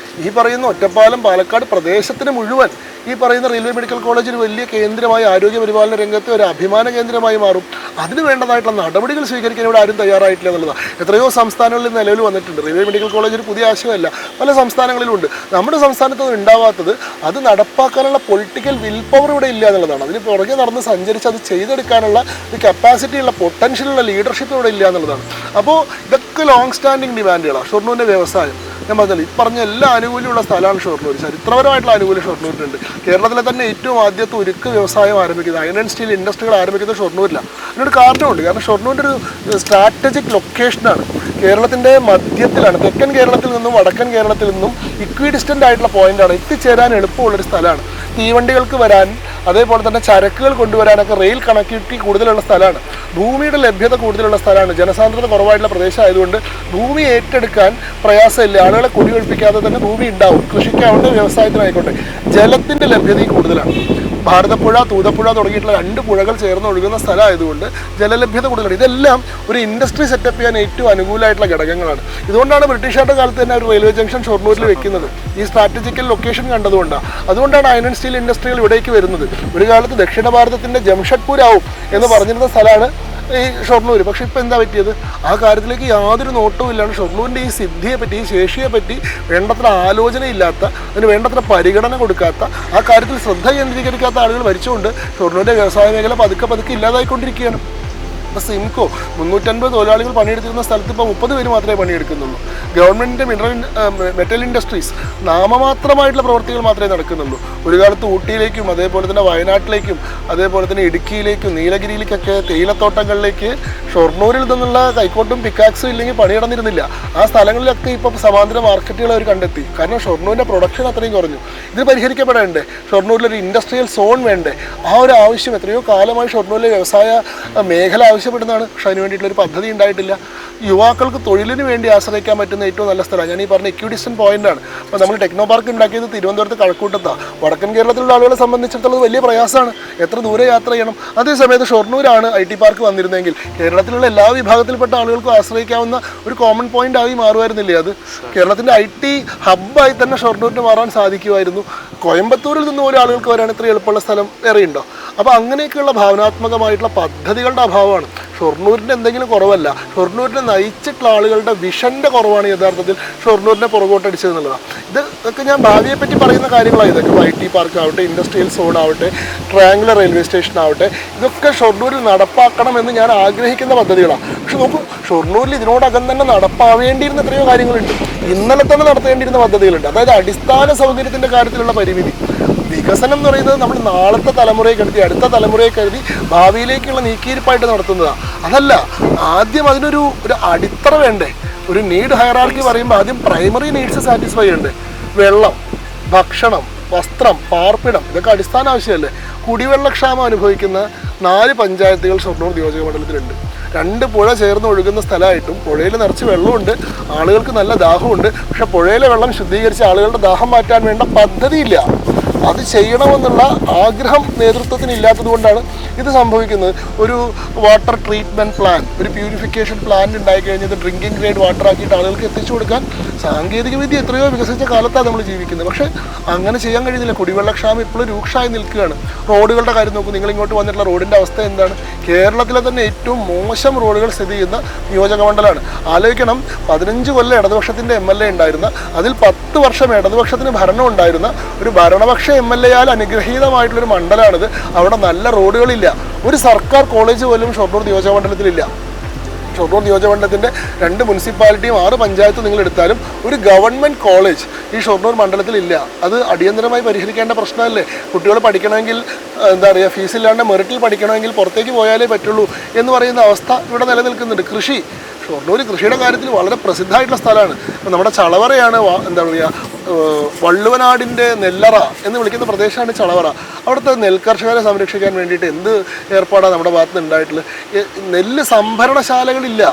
ഈ പറയുന്ന ഒറ്റപ്പാലം പാലക്കാട് പ്രദേശത്തിന് മുഴുവൻ ഈ പറയുന്ന റെയിൽവേ മെഡിക്കൽ കോളേജ് ഒരു വലിയ കേന്ദ്രമായി ആരോഗ്യ പരിപാലന രംഗത്തെ ഒരു അഭിമാന കേന്ദ്രമായി മാറും. അതിന് വേണ്ടതായിട്ടുള്ള നടപടികൾ സ്വീകരിക്കാൻ ഇവിടെ ആരും തയ്യാറായിട്ടില്ല എന്നുള്ളതാണ്. എത്രയോ സംസ്ഥാനങ്ങളിൽ നിലവിൽ വന്നിട്ടുണ്ട്. റെയിൽവേ മെഡിക്കൽ കോളേജ് ഒരു പുതിയ ആശയമല്ല, പല സംസ്ഥാനങ്ങളിലുണ്ട്. നമ്മുടെ സംസ്ഥാനത്ത് ഉണ്ടാവാത്തത് അത് നടപ്പാക്കാനുള്ള പൊളിറ്റിക്കൽ വിൽ പവർ ഇവിടെ ഇല്ല എന്നുള്ളതാണ്. അതിന് പുറകെ നടന്ന് സഞ്ചരിച്ച് അത് ചെയ്തെടുക്കാനുള്ള ഒരു കപ്പാസിറ്റിയുള്ള പൊട്ടൻഷ്യലുള്ള ലീഡർഷിപ്പ് ഇവിടെ ഇല്ല എന്നുള്ളതാണ്. അപ്പോൾ ഇതൊക്കെ ലോങ് സ്റ്റാൻഡിങ് ഡിമാൻഡുകളാണ്. ഷൊർണൂരിൻ്റെ വ്യവസായം ഞാൻ പറഞ്ഞാൽ ഈ പറഞ്ഞ എല്ലാ ആനുകൂല്യമുള്ള സ്ഥലമാണ് ഷൊർണൂർ. ചരിത്രപരമായിട്ടുള്ള ആനുകൂല്യം ഷൊർണൂരിലുണ്ട്. കേരളത്തിലെ തന്നെ ഏറ്റവും ആദ്യത്തെ ഉരുക്ക് വ്യവസായം ആരംഭിക്കുന്നത്, അയൺ ആൻഡ് സ്റ്റീൽ ഇൻഡസ്ട്രികൾ ആരംഭിക്കുന്നത് ഷൊർണൂരിലാണ്. അതിനൊരു കാരണമുണ്ട്. കാരണം ഷൊർണൂരിൻ്റെ ഒരു സ്ട്രാറ്റജിക് ലൊക്കേഷനാണ്. കേരളത്തിൻ്റെ മധ്യത്തിലാണ്. തെക്കൻ കേരളത്തിൽ നിന്നും വടക്കൻ കേരളത്തിൽ നിന്നും ഇക്വി ഡിസ്റ്റൻ്റ് ആയിട്ടുള്ള പോയിൻ്റാണ്. എത്തിച്ചേരാൻ എളുപ്പമുള്ളൊരു സ്ഥലമാണ്. തീവണ്ടികൾക്ക് വരാൻ അതേപോലെ തന്നെ ചരക്കുകൾ കൊണ്ടുവരാനൊക്കെ റെയിൽ കണക്ടിവിറ്റി കൂടുതലുള്ള സ്ഥലമാണ്. ഭൂമിയുടെ ലഭ്യത കൂടുതലുള്ള സ്ഥലമാണ്, ജനസാന്ദ്രത കുറവായിട്ടുള്ള പ്രദേശമായതുകൊണ്ട് ഭൂമി ഏറ്റെടുക്കാൻ പ്രയാസമില്ല. ആളുകളെ കുടിയൊഴിപ്പിക്കാതെ തന്നെ ഭൂമി ഉണ്ടാവും, കൃഷിക്കാവട്ടെ വ്യവസായത്തിനായിക്കോട്ടെ. ജലത്തിൻ്റെ ലഭ്യതയും കൂടുതലാണ്. ഭാരതപ്പുഴ, തൂതപ്പുഴ തുടങ്ങിയിട്ടുള്ള 2 പുഴകൾ ചേർന്ന് ഒഴുകുന്ന സ്ഥലമായതുകൊണ്ട് ജലലഭ്യത കൂടുതലാണ്. ഇതെല്ലാം ഒരു ഇൻഡസ്ട്രി സെറ്റപ്പ് ചെയ്യാൻ ഏറ്റവും അനുകൂലമായിട്ടുള്ള ഘടകങ്ങളാണ്. ഇതുകൊണ്ടാണ് ബ്രിട്ടീഷുകാരുടെ കാലത്ത് തന്നെ ഒരു റെയിൽവേ ജംഗ്ഷൻ ഷൊർണൂരിൽ വെക്കുന്നത്, ഈ സ്ട്രാറ്റജിക്കൽ ലൊക്കേഷൻ കണ്ടതുകൊണ്ടാണ്. അതുകൊണ്ടാണ് അയൺ ആൻഡ് സ്റ്റീൽ ഇൻഡസ്ട്രികൾ ഇവിടേക്ക് വരുന്നത്. ഒരു കാലത്ത് ദക്ഷിണ ഭാരതത്തിൻ്റെ ജംഷഡ്പൂരാവും എന്ന് പറഞ്ഞിരുന്ന സ്ഥലമാണ് ഈ ഷൊർണൂർ. പക്ഷെ ഇപ്പം എന്താ പറ്റിയത്? ആ കാര്യത്തിലേക്ക് യാതൊരു നോട്ടവും ഇല്ലാണ്ട് ഷൊർണൂരിൻ്റെ ഈ സിദ്ധിയെ പറ്റി, ഈ ശേഷിയെ പറ്റി വേണ്ടത്ര ആലോചനയില്ലാത്ത, അതിന് വേണ്ടത്ര പരിഗണന കൊടുക്കാത്ത, ആ കാര്യത്തിൽ ശ്രദ്ധ കേന്ദ്രീകരിക്കാത്ത ആളുകൾ ഭരിച്ചുകൊണ്ട് ഷൊർണൂരിൻ്റെ വ്യവസായ മേഖല പതുക്കെ ഇല്ലാതായിക്കൊണ്ടിരിക്കുകയാണ്. ഇപ്പോൾ സിംകോ 350 തൊഴിലാളികൾ പണിയെടുത്തിരുന്ന സ്ഥലത്ത് ഇപ്പോൾ 30 പേര് മാത്രമേ പണിയെടുക്കുന്നുള്ളൂ. ഗവൺമെൻറ്റിൻ്റെ മെറ്റൽ ഇൻഡസ്ട്രീസ് നാമമാത്രമായിട്ടുള്ള പ്രവർത്തികൾ മാത്രമേ നടക്കുന്നുള്ളൂ. ഒരു കാലത്ത് ഊട്ടിയിലേക്കും അതേപോലെ തന്നെ വയനാട്ടിലേക്കും അതേപോലെ തന്നെ ഇടുക്കിയിലേക്കും നീലഗിരിയിലേക്കൊക്കെ തേയിലത്തോട്ടങ്ങളിലേക്ക് ഷൊർണൂരിൽ നിന്നുള്ള കൈക്കോട്ടും പിക്കാക്സും ഇല്ലെങ്കിൽ പണിയിടന്നിരുന്നില്ല. ആ സ്ഥലങ്ങളിലൊക്കെ ഇപ്പോൾ സമാന്തര മാർക്കറ്റുകൾ അവർ കണ്ടെത്തി. കാരണം ഷൊർണൂരിൻ്റെ പ്രൊഡക്ഷൻ അത്രയും കുറഞ്ഞു. ഇത് പരിഹരിക്കപ്പെടേണ്ടേ? ഷൊർണൂരിലൊരു ഇൻഡസ്ട്രിയൽ സോൺ വേണ്ടേ? ആ ഒരു ആവശ്യം എത്രയോ കാലമായി ഷൊർണൂരിലെ വ്യവസായ മേഖല ആവശ്യപ്പെടുന്നതാണ്. പക്ഷെ അതിന് വേണ്ടിയിട്ടുള്ളൊരു പദ്ധതി ഉണ്ടായിട്ടില്ല. യുവാക്കൾക്ക് തൊഴിലിന് വേണ്ടി ആശ്രയിക്കാൻ പറ്റുന്ന ഏറ്റവും നല്ല സ്ഥലമാണ്. ഞാൻ ഈ പറഞ്ഞ ഇക്വിഡിസ്റ്റൻ പോയിന്റാണ്. അപ്പോൾ നമ്മൾ ടെക്നോ പാർക്ക് ഉണ്ടാക്കിയത് തിരുവനന്തപുരത്ത് കഴക്കൂട്ടത്താണ്. വടക്കൻ കേരളത്തിലുള്ള ആളുകളെ സംബന്ധിച്ചിടത്തോളം വലിയ പ്രയാസമാണ്, എത്ര ദൂരെ യാത്ര ചെയ്യണം. അതേസമയത്ത് ഷൊർണൂരാണ് IT പാർക്ക് വന്നിരുന്നെങ്കിൽ കേരളത്തിലുള്ള എല്ലാ വിഭാഗത്തിൽപ്പെട്ട ആളുകൾക്കും ആശ്രയിക്കാവുന്ന ഒരു കോമൺ പോയിന്റ് ആയി മാറുമായിരുന്നില്ലേ? അത് കേരളത്തിൻ്റെ IT ഹബ്ബായി തന്നെ ഷൊർണൂരിന് മാറാൻ സാധിക്കുമായിരുന്നു. കോയമ്പത്തൂരിൽ നിന്ന് ഒരു ആളുകൾക്ക് വരാൻ ഇത്ര എളുപ്പമുള്ള സ്ഥലം വേറെയുണ്ടോ? അപ്പോൾ അങ്ങനെയൊക്കെയുള്ള ഭാവനാത്മകമായിട്ടുള്ള പദ്ധതികളുടെ അഭാവമാണ്. ഷൊർണൂരിൻ്റെ എന്തെങ്കിലും കുറവല്ല, ഷൊർണൂരിനെ നയിച്ചിട്ടുള്ള ആളുകളുടെ വിഷൻ്റെ കുറവാണ് യഥാർത്ഥത്തിൽ ഷൊർണൂരിനെ പുറകോട്ടടിച്ചത് എന്നുള്ളതാണ്. ഇതൊക്കെ ഞാൻ ഭാവിയെപ്പറ്റി പറയുന്ന കാര്യങ്ങളാണ്. ഇതൊക്കെ IT പാർക്ക് ആവട്ടെ, ഇൻഡസ്ട്രിയൽ സോൺ ആവട്ടെ, ട്രയാങ്കുലർ റെയിൽവേ സ്റ്റേഷൻ ആവട്ടെ, ഇതൊക്കെ ഷൊർണൂരിൽ നടപ്പാക്കണമെന്ന് ഞാൻ ആഗ്രഹിക്കുന്ന പദ്ധതികളാണ്. പക്ഷെ നോക്കൂ, ഷൊർണൂരിൽ ഇതിനോടകം തന്നെ നടപ്പാവേണ്ടിയിരുന്ന എത്രയോ കാര്യങ്ങളുണ്ട്, ഇന്നലെ തന്നെ നടത്തേണ്ടിയിരുന്ന പദ്ധതികളുണ്ട്. അതായത് അടിസ്ഥാന സൗകര്യത്തിൻ്റെ കാര്യത്തിലുള്ള പരിമിതി. വികസനം എന്ന് പറയുന്നത് നമ്മൾ നാളത്തെ തലമുറയെ കരുതി, അടുത്ത തലമുറയെ കരുതി ഭാവിയിലേക്കുള്ള നീക്കിയിരിപ്പായിട്ട് നടത്തുന്നതാണ്. അതല്ല, ആദ്യം അതിനൊരു അടിത്തറ വേണ്ടേ? ഒരു നീഡ് ഹയറാർക്കി പറയുമ്പോൾ ആദ്യം പ്രൈമറി നീഡ്സ് സാറ്റിസ്ഫൈ ചെയ്യണ്ടേ? വെള്ളം, ഭക്ഷണം, വസ്ത്രം, പാർപ്പിടം, ഇതൊക്കെ അടിസ്ഥാന ആവശ്യമല്ലേ? കുടിവെള്ളക്ഷാമം അനുഭവിക്കുന്ന 4 പഞ്ചായത്തുകൾ ഷൊർണൂർ നിയോജക മണ്ഡലത്തിലുണ്ട്. 2 പുഴ ചേർന്ന് ഒഴുകുന്ന സ്ഥലമായിട്ടും പുഴയിൽ നിറച്ച് വെള്ളമുണ്ട്, ആളുകൾക്ക് നല്ല ദാഹമുണ്ട്. പക്ഷെ പുഴയിലെ വെള്ളം ശുദ്ധീകരിച്ച് ആളുകളുടെ ദാഹം മാറ്റാൻ വേണ്ട പദ്ധതിയില്ല. അത് ചെയ്യണമെന്നുള്ള ആഗ്രഹം നേതൃത്വത്തിന് ഇല്ലാത്തത് കൊണ്ടാണ് ഇത് സംഭവിക്കുന്നത്. ഒരു വാട്ടർ ട്രീറ്റ്മെൻറ്റ് പ്ലാൻ, ഒരു പ്യൂരിഫിക്കേഷൻ പ്ലാൻ ഉണ്ടായിക്കഴിഞ്ഞത് ഡ്രിങ്കിങ് ഗ്രേഡ് വാട്ടർ ആക്കിയിട്ട് ആളുകൾക്ക് എത്തിച്ചു കൊടുക്കാൻ സാങ്കേതികവിദ്യ എത്രയോ വികസിച്ച കാലത്താണ് നമ്മൾ ജീവിക്കുന്നത്. പക്ഷേ അങ്ങനെ ചെയ്യാൻ കഴിയുന്നില്ല. കുടിവെള്ളക്ഷാമം ഇപ്പോഴും രൂക്ഷമായി നിൽക്കുകയാണ്. റോഡുകളുടെ കാര്യം നോക്കൂ, നിങ്ങളിങ്ങോട്ട് വന്നിട്ടുള്ള റോഡിൻ്റെ അവസ്ഥ എന്താണ്? കേരളത്തിലെ തന്നെ ഏറ്റവും മോശം റോഡുകൾ സ്ഥിതി ചെയ്യുന്ന നിയോജക മണ്ഡലമാണ്. ആലോചിക്കണം, 15 കൊല്ലം ഇടതുപക്ഷത്തിൻ്റെ MLA ഉണ്ടായിരുന്ന, അതിൽ 10 വർഷം ഇടതുപക്ഷത്തിന് ഭരണം ഉണ്ടായിരുന്ന ഒരു ഭരണപക്ഷ MLA ആൽ അനുഗ്രഹീതമായിട്ടുള്ളൊരു മണ്ഡലമാണിത്. അവിടെ നല്ല റോഡുകളില്ല. ഒരു സർക്കാർ കോളേജ് പോലും ഷൊർണൂർ നിയോജക മണ്ഡലത്തിലില്ല. ഷൊർണൂർ നിയോജകമണ്ഡലത്തിൻ്റെ 2 മുനിസിപ്പാലിറ്റിയും 6 പഞ്ചായത്തും നിങ്ങൾ എടുത്താലും ഒരു ഗവൺമെൻറ് കോളേജ് ഈ ഷൊർണൂർ മണ്ഡലത്തിലില്ല. അത് അടിയന്തരമായി പരിഹരിക്കേണ്ട പ്രശ്നമല്ലേ? കുട്ടികൾ പഠിക്കണമെങ്കിൽ എന്താ പറയുക, ഫീസില്ലാണ്ട് മെറിറ്റിൽ പഠിക്കണമെങ്കിൽ പുറത്തേക്ക് പോയാലേ പറ്റുള്ളൂ എന്ന് പറയുന്ന അവസ്ഥ ഇവിടെ നിലനിൽക്കുന്നുണ്ട്. കൃഷി, ഷൊർണൂർ കൃഷിയുടെ കാര്യത്തിൽ വളരെ പ്രസിദ്ധമായിട്ടുള്ള സ്ഥലമാണ്. ഇപ്പോൾ നമ്മുടെ ചളവറയാണ് എന്താ പറയുക, വള്ളുവനാടിൻ്റെ നെല്ലറ എന്ന് വിളിക്കുന്ന പ്രദേശമാണ് ചളവറ. അവിടുത്തെ നെൽകർഷകരെ സംരക്ഷിക്കാൻ വേണ്ടിയിട്ട് എന്ത് ഏർപ്പാടാണ് നമ്മുടെ ഭാഗത്ത് നിന്ന് ഉണ്ടായിട്ടുള്ളത്? നെല്ല് സംഭരണശാലകളില്ല.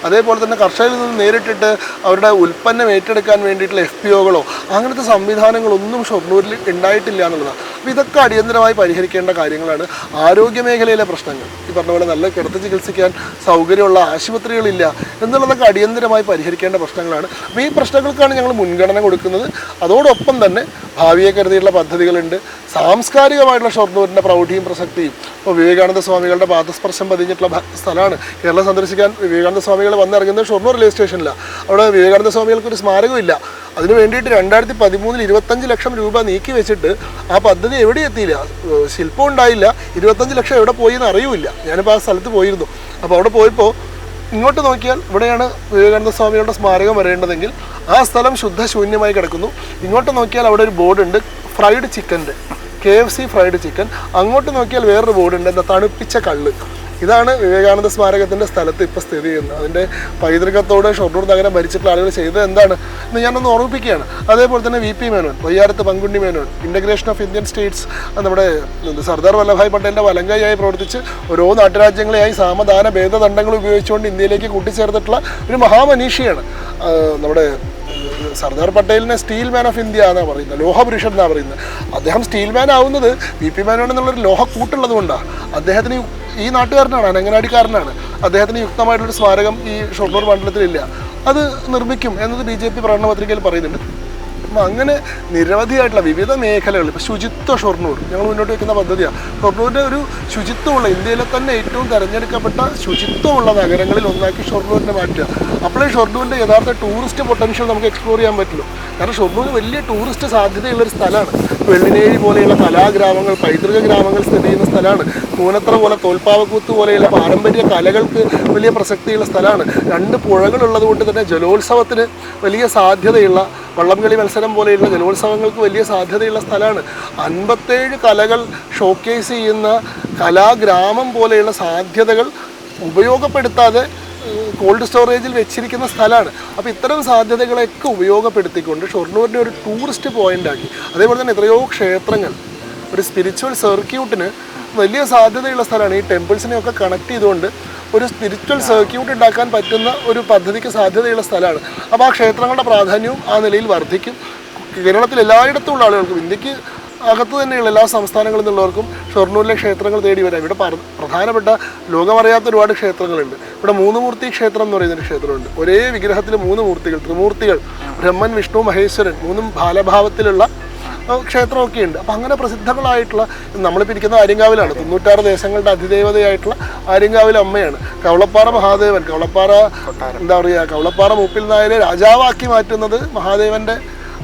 അതേപോലെ തന്നെ കർഷകരിൽ നിന്ന് നേരിട്ടിട്ട് അവരുടെ ഉൽപ്പന്നം ഏറ്റെടുക്കാൻ വേണ്ടിയിട്ടുള്ള FPOകളോ അങ്ങനത്തെ സംവിധാനങ്ങളൊന്നും ഷൊർണൂരിൽ ഉണ്ടായിട്ടില്ല എന്നുള്ളതാണ്. അപ്പോൾ ഇതൊക്കെ അടിയന്തരമായി പരിഹരിക്കേണ്ട കാര്യങ്ങളാണ്. ആരോഗ്യ മേഖലയിലെ പ്രശ്നങ്ങൾ, ഈ പറഞ്ഞ പോലെ നല്ല കിടത്തി ചികിത്സിക്കാൻ സൗകര്യമുള്ള ആശുപത്രികളില്ല എന്നുള്ളതൊക്കെ അടിയന്തരമായി പരിഹരിക്കേണ്ട പ്രശ്നങ്ങളാണ്. അപ്പോൾ ഈ പ്രശ്നങ്ങൾക്കാണ് ഞങ്ങൾ മുൻഗണന കൊടുക്കുന്നത്. അതോടൊപ്പം തന്നെ ഭാവിയെ കരുതിയുള്ള പദ്ധതികളുണ്ട്. സാംസ്കാരികമായിട്ടുള്ള ഷൊർണൂരിൻ്റെ പ്രൗഢിയും പ്രസക്തിയും, ഇപ്പോൾ വിവേകാനന്ദ സ്വാമികളുടെ പാദസ്പർശം പതിഞ്ഞിട്ടുള്ള സ്ഥലമാണ്. കേരളം സന്ദർശിക്കാൻ വിവേകാനന്ദ സ്വാമികൾ വന്നിറങ്ങുന്നത് ഷൊർണൂർ റെയിൽവേ സ്റ്റേഷനിലാണ്. അവിടെ വിവേകാനന്ദ സ്വാമികൾക്കൊരു സ്മാരകമില്ല. അതിന് വേണ്ടിയിട്ട് 2013 25 ലക്ഷം രൂപ നീക്കി വെച്ചിട്ട് ആ പദ്ധതി എവിടെ എത്തിയില്ല. ശില്പം ഉണ്ടായില്ല. 25 ലക്ഷം എവിടെ പോയി എന്ന് അറിയില്ല. ഞാനിപ്പോൾ ആ സ്ഥലത്ത് പോയിരുന്നു. അപ്പോൾ അവിടെ പോയപ്പോൾ ഇങ്ങോട്ട് നോക്കിയാൽ ഇവിടെയാണ് വിവേകാനന്ദ സ്വാമികളുടെ സ്മാരകം വരേണ്ടതെങ്കിൽ ആ സ്ഥലം ശുദ്ധശൂന്യമായി കിടക്കുന്നു. ഇങ്ങോട്ട് നോക്കിയാൽ അവിടെ ഒരു ബോർഡുണ്ട്, ഫ്രൈഡ് ചിക്കൻ്റെ, KFC ഫ്രൈഡ് ചിക്കൻ. അങ്ങോട്ട് നോക്കിയാൽ വേറൊരു ബോർഡുണ്ട്, എന്താ, തണുപ്പിച്ച കള്ള്. ഇതാണ് വിവേകാനന്ദ സ്മാരകത്തിൻ്റെ സ്ഥലത്ത് ഇപ്പോൾ സ്ഥിതി ചെയ്യുന്നത്. അതിൻ്റെ പൈതൃകത്തോട് ഷൊർണൂർ നഗരം ഭരിച്ചിട്ടുള്ള ആളുകൾ ചെയ്തത് എന്താണ് എന്ന് ഞാനൊന്ന് ഓർമ്മിപ്പിക്കുകയാണ്. അതേപോലെ തന്നെ VP Menon, Vayyarath Pangunni Menon, integration of Indian states, നമ്മുടെ സർദാർ വല്ലഭായ് പട്ടേലിൻ്റെ വലങ്കയായി പ്രവർത്തിച്ച് ഓരോ നാട്ടുരാജ്യങ്ങളെയായി സാമദാന ഭേദദണ്ഡങ്ങൾ ഉപയോഗിച്ചുകൊണ്ട് ഇന്ത്യയിലേക്ക് കൂട്ടിച്ചേർത്തിട്ടുള്ള ഒരു മഹാമനീഷിയാണ്. നമ്മുടെ സർദാർ പട്ടേലിനെ സ്റ്റീൽ മാൻ ഓഫ് ഇന്ത്യ എന്നാണ് പറയുന്നത്, ലോഹപുരുഷൻ എന്നാണ് പറയുന്നത്. അദ്ദേഹം സ്റ്റീൽ മാൻ ആവുന്നത് VP മേനോൻ എന്നുള്ളൊരു ലോഹക്കൂട്ടുള്ളത് കൊണ്ടാണ്. അദ്ദേഹത്തിന് ഈ നാട്ടുകാരനാണ്, അനങ്ങനാടിക്കാരനാണ്. അദ്ദേഹത്തിന് യുക്തമായിട്ടുള്ളൊരു സ്മാരകം ഈ ഷൊർണൂർ മണ്ഡലത്തിലില്ല. അത് നിർമ്മിക്കും എന്നത് BJP പ്രകടന പത്രികയിൽ പറയുന്നുണ്ട്. അപ്പം അങ്ങനെ നിരവധിയായിട്ടുള്ള വിവിധ മേഖലകൾ, ഇപ്പോൾ ശുചിത്വ ഷൊർണൂർ ഞങ്ങൾ മുന്നോട്ട് വയ്ക്കുന്ന പദ്ധതിയാണ്. ഷൊർണൂരിൻ്റെ ഒരു ശുചിത്വമുള്ള, ഇന്ത്യയിലെ തന്നെ ഏറ്റവും തിരഞ്ഞെടുക്കപ്പെട്ട ശുചിത്വമുള്ള നഗരങ്ങളിൽ ഒന്നാക്കി ഷൊർണൂരിനെ മാറ്റുക. അപ്പോഴേ ഷൊർണൂരിൻ്റെ യഥാർത്ഥ ടൂറിസ്റ്റ് പൊട്ടൻഷ്യൽ നമുക്ക് എക്സ്പ്ലോർ ചെയ്യാൻ പറ്റുള്ളൂ. കാരണം ഷൊർണൂർ വലിയ ടൂറിസ്റ്റ് സാധ്യതയുള്ളൊരു സ്ഥലമാണ്. വെള്ളിനേഴി പോലെയുള്ള കലാഗ്രാമങ്ങൾ, പൈതൃക ഗ്രാമങ്ങൾ സ്ഥിതി ചെയ്യുന്ന സ്ഥലമാണ്. കൂനത്ര പോലെ, തോൽപ്പാവക്കൂത്ത് പോലെയുള്ള പാരമ്പര്യ കലകൾക്ക് വലിയ പ്രസക്തിയുള്ള സ്ഥലമാണ്. 2 പുഴകളുള്ളത് കൊണ്ട് തന്നെ ജലോത്സവത്തിന് വലിയ സാധ്യതയുള്ള, വള്ളംകളി മത്സരം പോലെയുള്ള ജലോത്സവങ്ങൾക്ക് വലിയ സാധ്യതയുള്ള സ്ഥലമാണ്. 57 കലകൾ ഷോക്കേസ് ചെയ്യുന്ന കലാഗ്രാമം പോലെയുള്ള സാധ്യതകൾ ഉപയോഗപ്പെടുത്താതെ കോൾഡ് സ്റ്റോറേജിൽ വെച്ചിരിക്കുന്ന സ്ഥലമാണ്. അപ്പോൾ ഇത്തരം സാധ്യതകളെയൊക്കെ ഉപയോഗപ്പെടുത്തിക്കൊണ്ട് ഷൊർണൂരിനെ ഒരു ടൂറിസ്റ്റ് പോയിൻ്റാക്കി. അതേപോലെ തന്നെ എത്രയോ ക്ഷേത്രങ്ങൾ, ഒരു സ്പിരിച്വൽ സർക്യൂട്ടിന് വലിയ സാധ്യതയുള്ള സ്ഥലമാണ്. ഈ ടെമ്പിൾസിനെയൊക്കെ കണക്ട് ചെയ്തുകൊണ്ട് ഒരു സ്പിരിച്വൽ സർക്യൂട്ട് ഉണ്ടാക്കാൻ പറ്റുന്ന ഒരു പദ്ധതിക്ക് സാധ്യതയുള്ള സ്ഥലമാണ്. അപ്പോൾ ആ ക്ഷേത്രങ്ങളുടെ പ്രാധാന്യവും ആ നിലയിൽ വർദ്ധിക്കും. കേരളത്തിൽ എല്ലായിടത്തുമുള്ള ആളുകൾക്കും, ഇന്ത്യക്ക് അകത്ത് തന്നെയുള്ള എല്ലാ സംസ്ഥാനങ്ങളിൽ നിന്നുള്ളവർക്കും ഷൊർണൂരിലെ ക്ഷേത്രങ്ങൾ തേടി വരാം. ഇവിടെ പ്രധാനപ്പെട്ട ലോകമറിയാത്ത ഒരുപാട് ക്ഷേത്രങ്ങളുണ്ട്. ഇവിടെ 3 മൂർത്തി ക്ഷേത്രം എന്ന് പറയുന്നൊരു ക്ഷേത്രമുണ്ട്. ഒരേ വിഗ്രഹത്തിൽ 3 മൂർത്തികൾ, ത്രിമൂർത്തികൾ, ബ്രഹ്മൻ, വിഷ്ണു, മഹേശ്വരൻ, 3 ബാലഭാവത്തിലുള്ള ക്ഷേത്രമൊക്കെ ഉണ്ട്. അപ്പം അങ്ങനെ പ്രസിദ്ധങ്ങളായിട്ടുള്ള, നമ്മളിപ്പോൾ ഇരിക്കുന്ന ആര്യങ്കാവിലാണ്, 96 ദേശങ്ങളുടെ അതിദേവതയായിട്ടുള്ള ആര്യങ്കാവിലെ അമ്മയാണ്. കവളപ്പാറ മഹാദേവൻ, കവളപ്പാറ എന്താ പറയുക, കവളപ്പാറ മൂപ്പിൽ നായരെ രാജാവാക്കി മാറ്റുന്നത് മഹാദേവൻ്റെ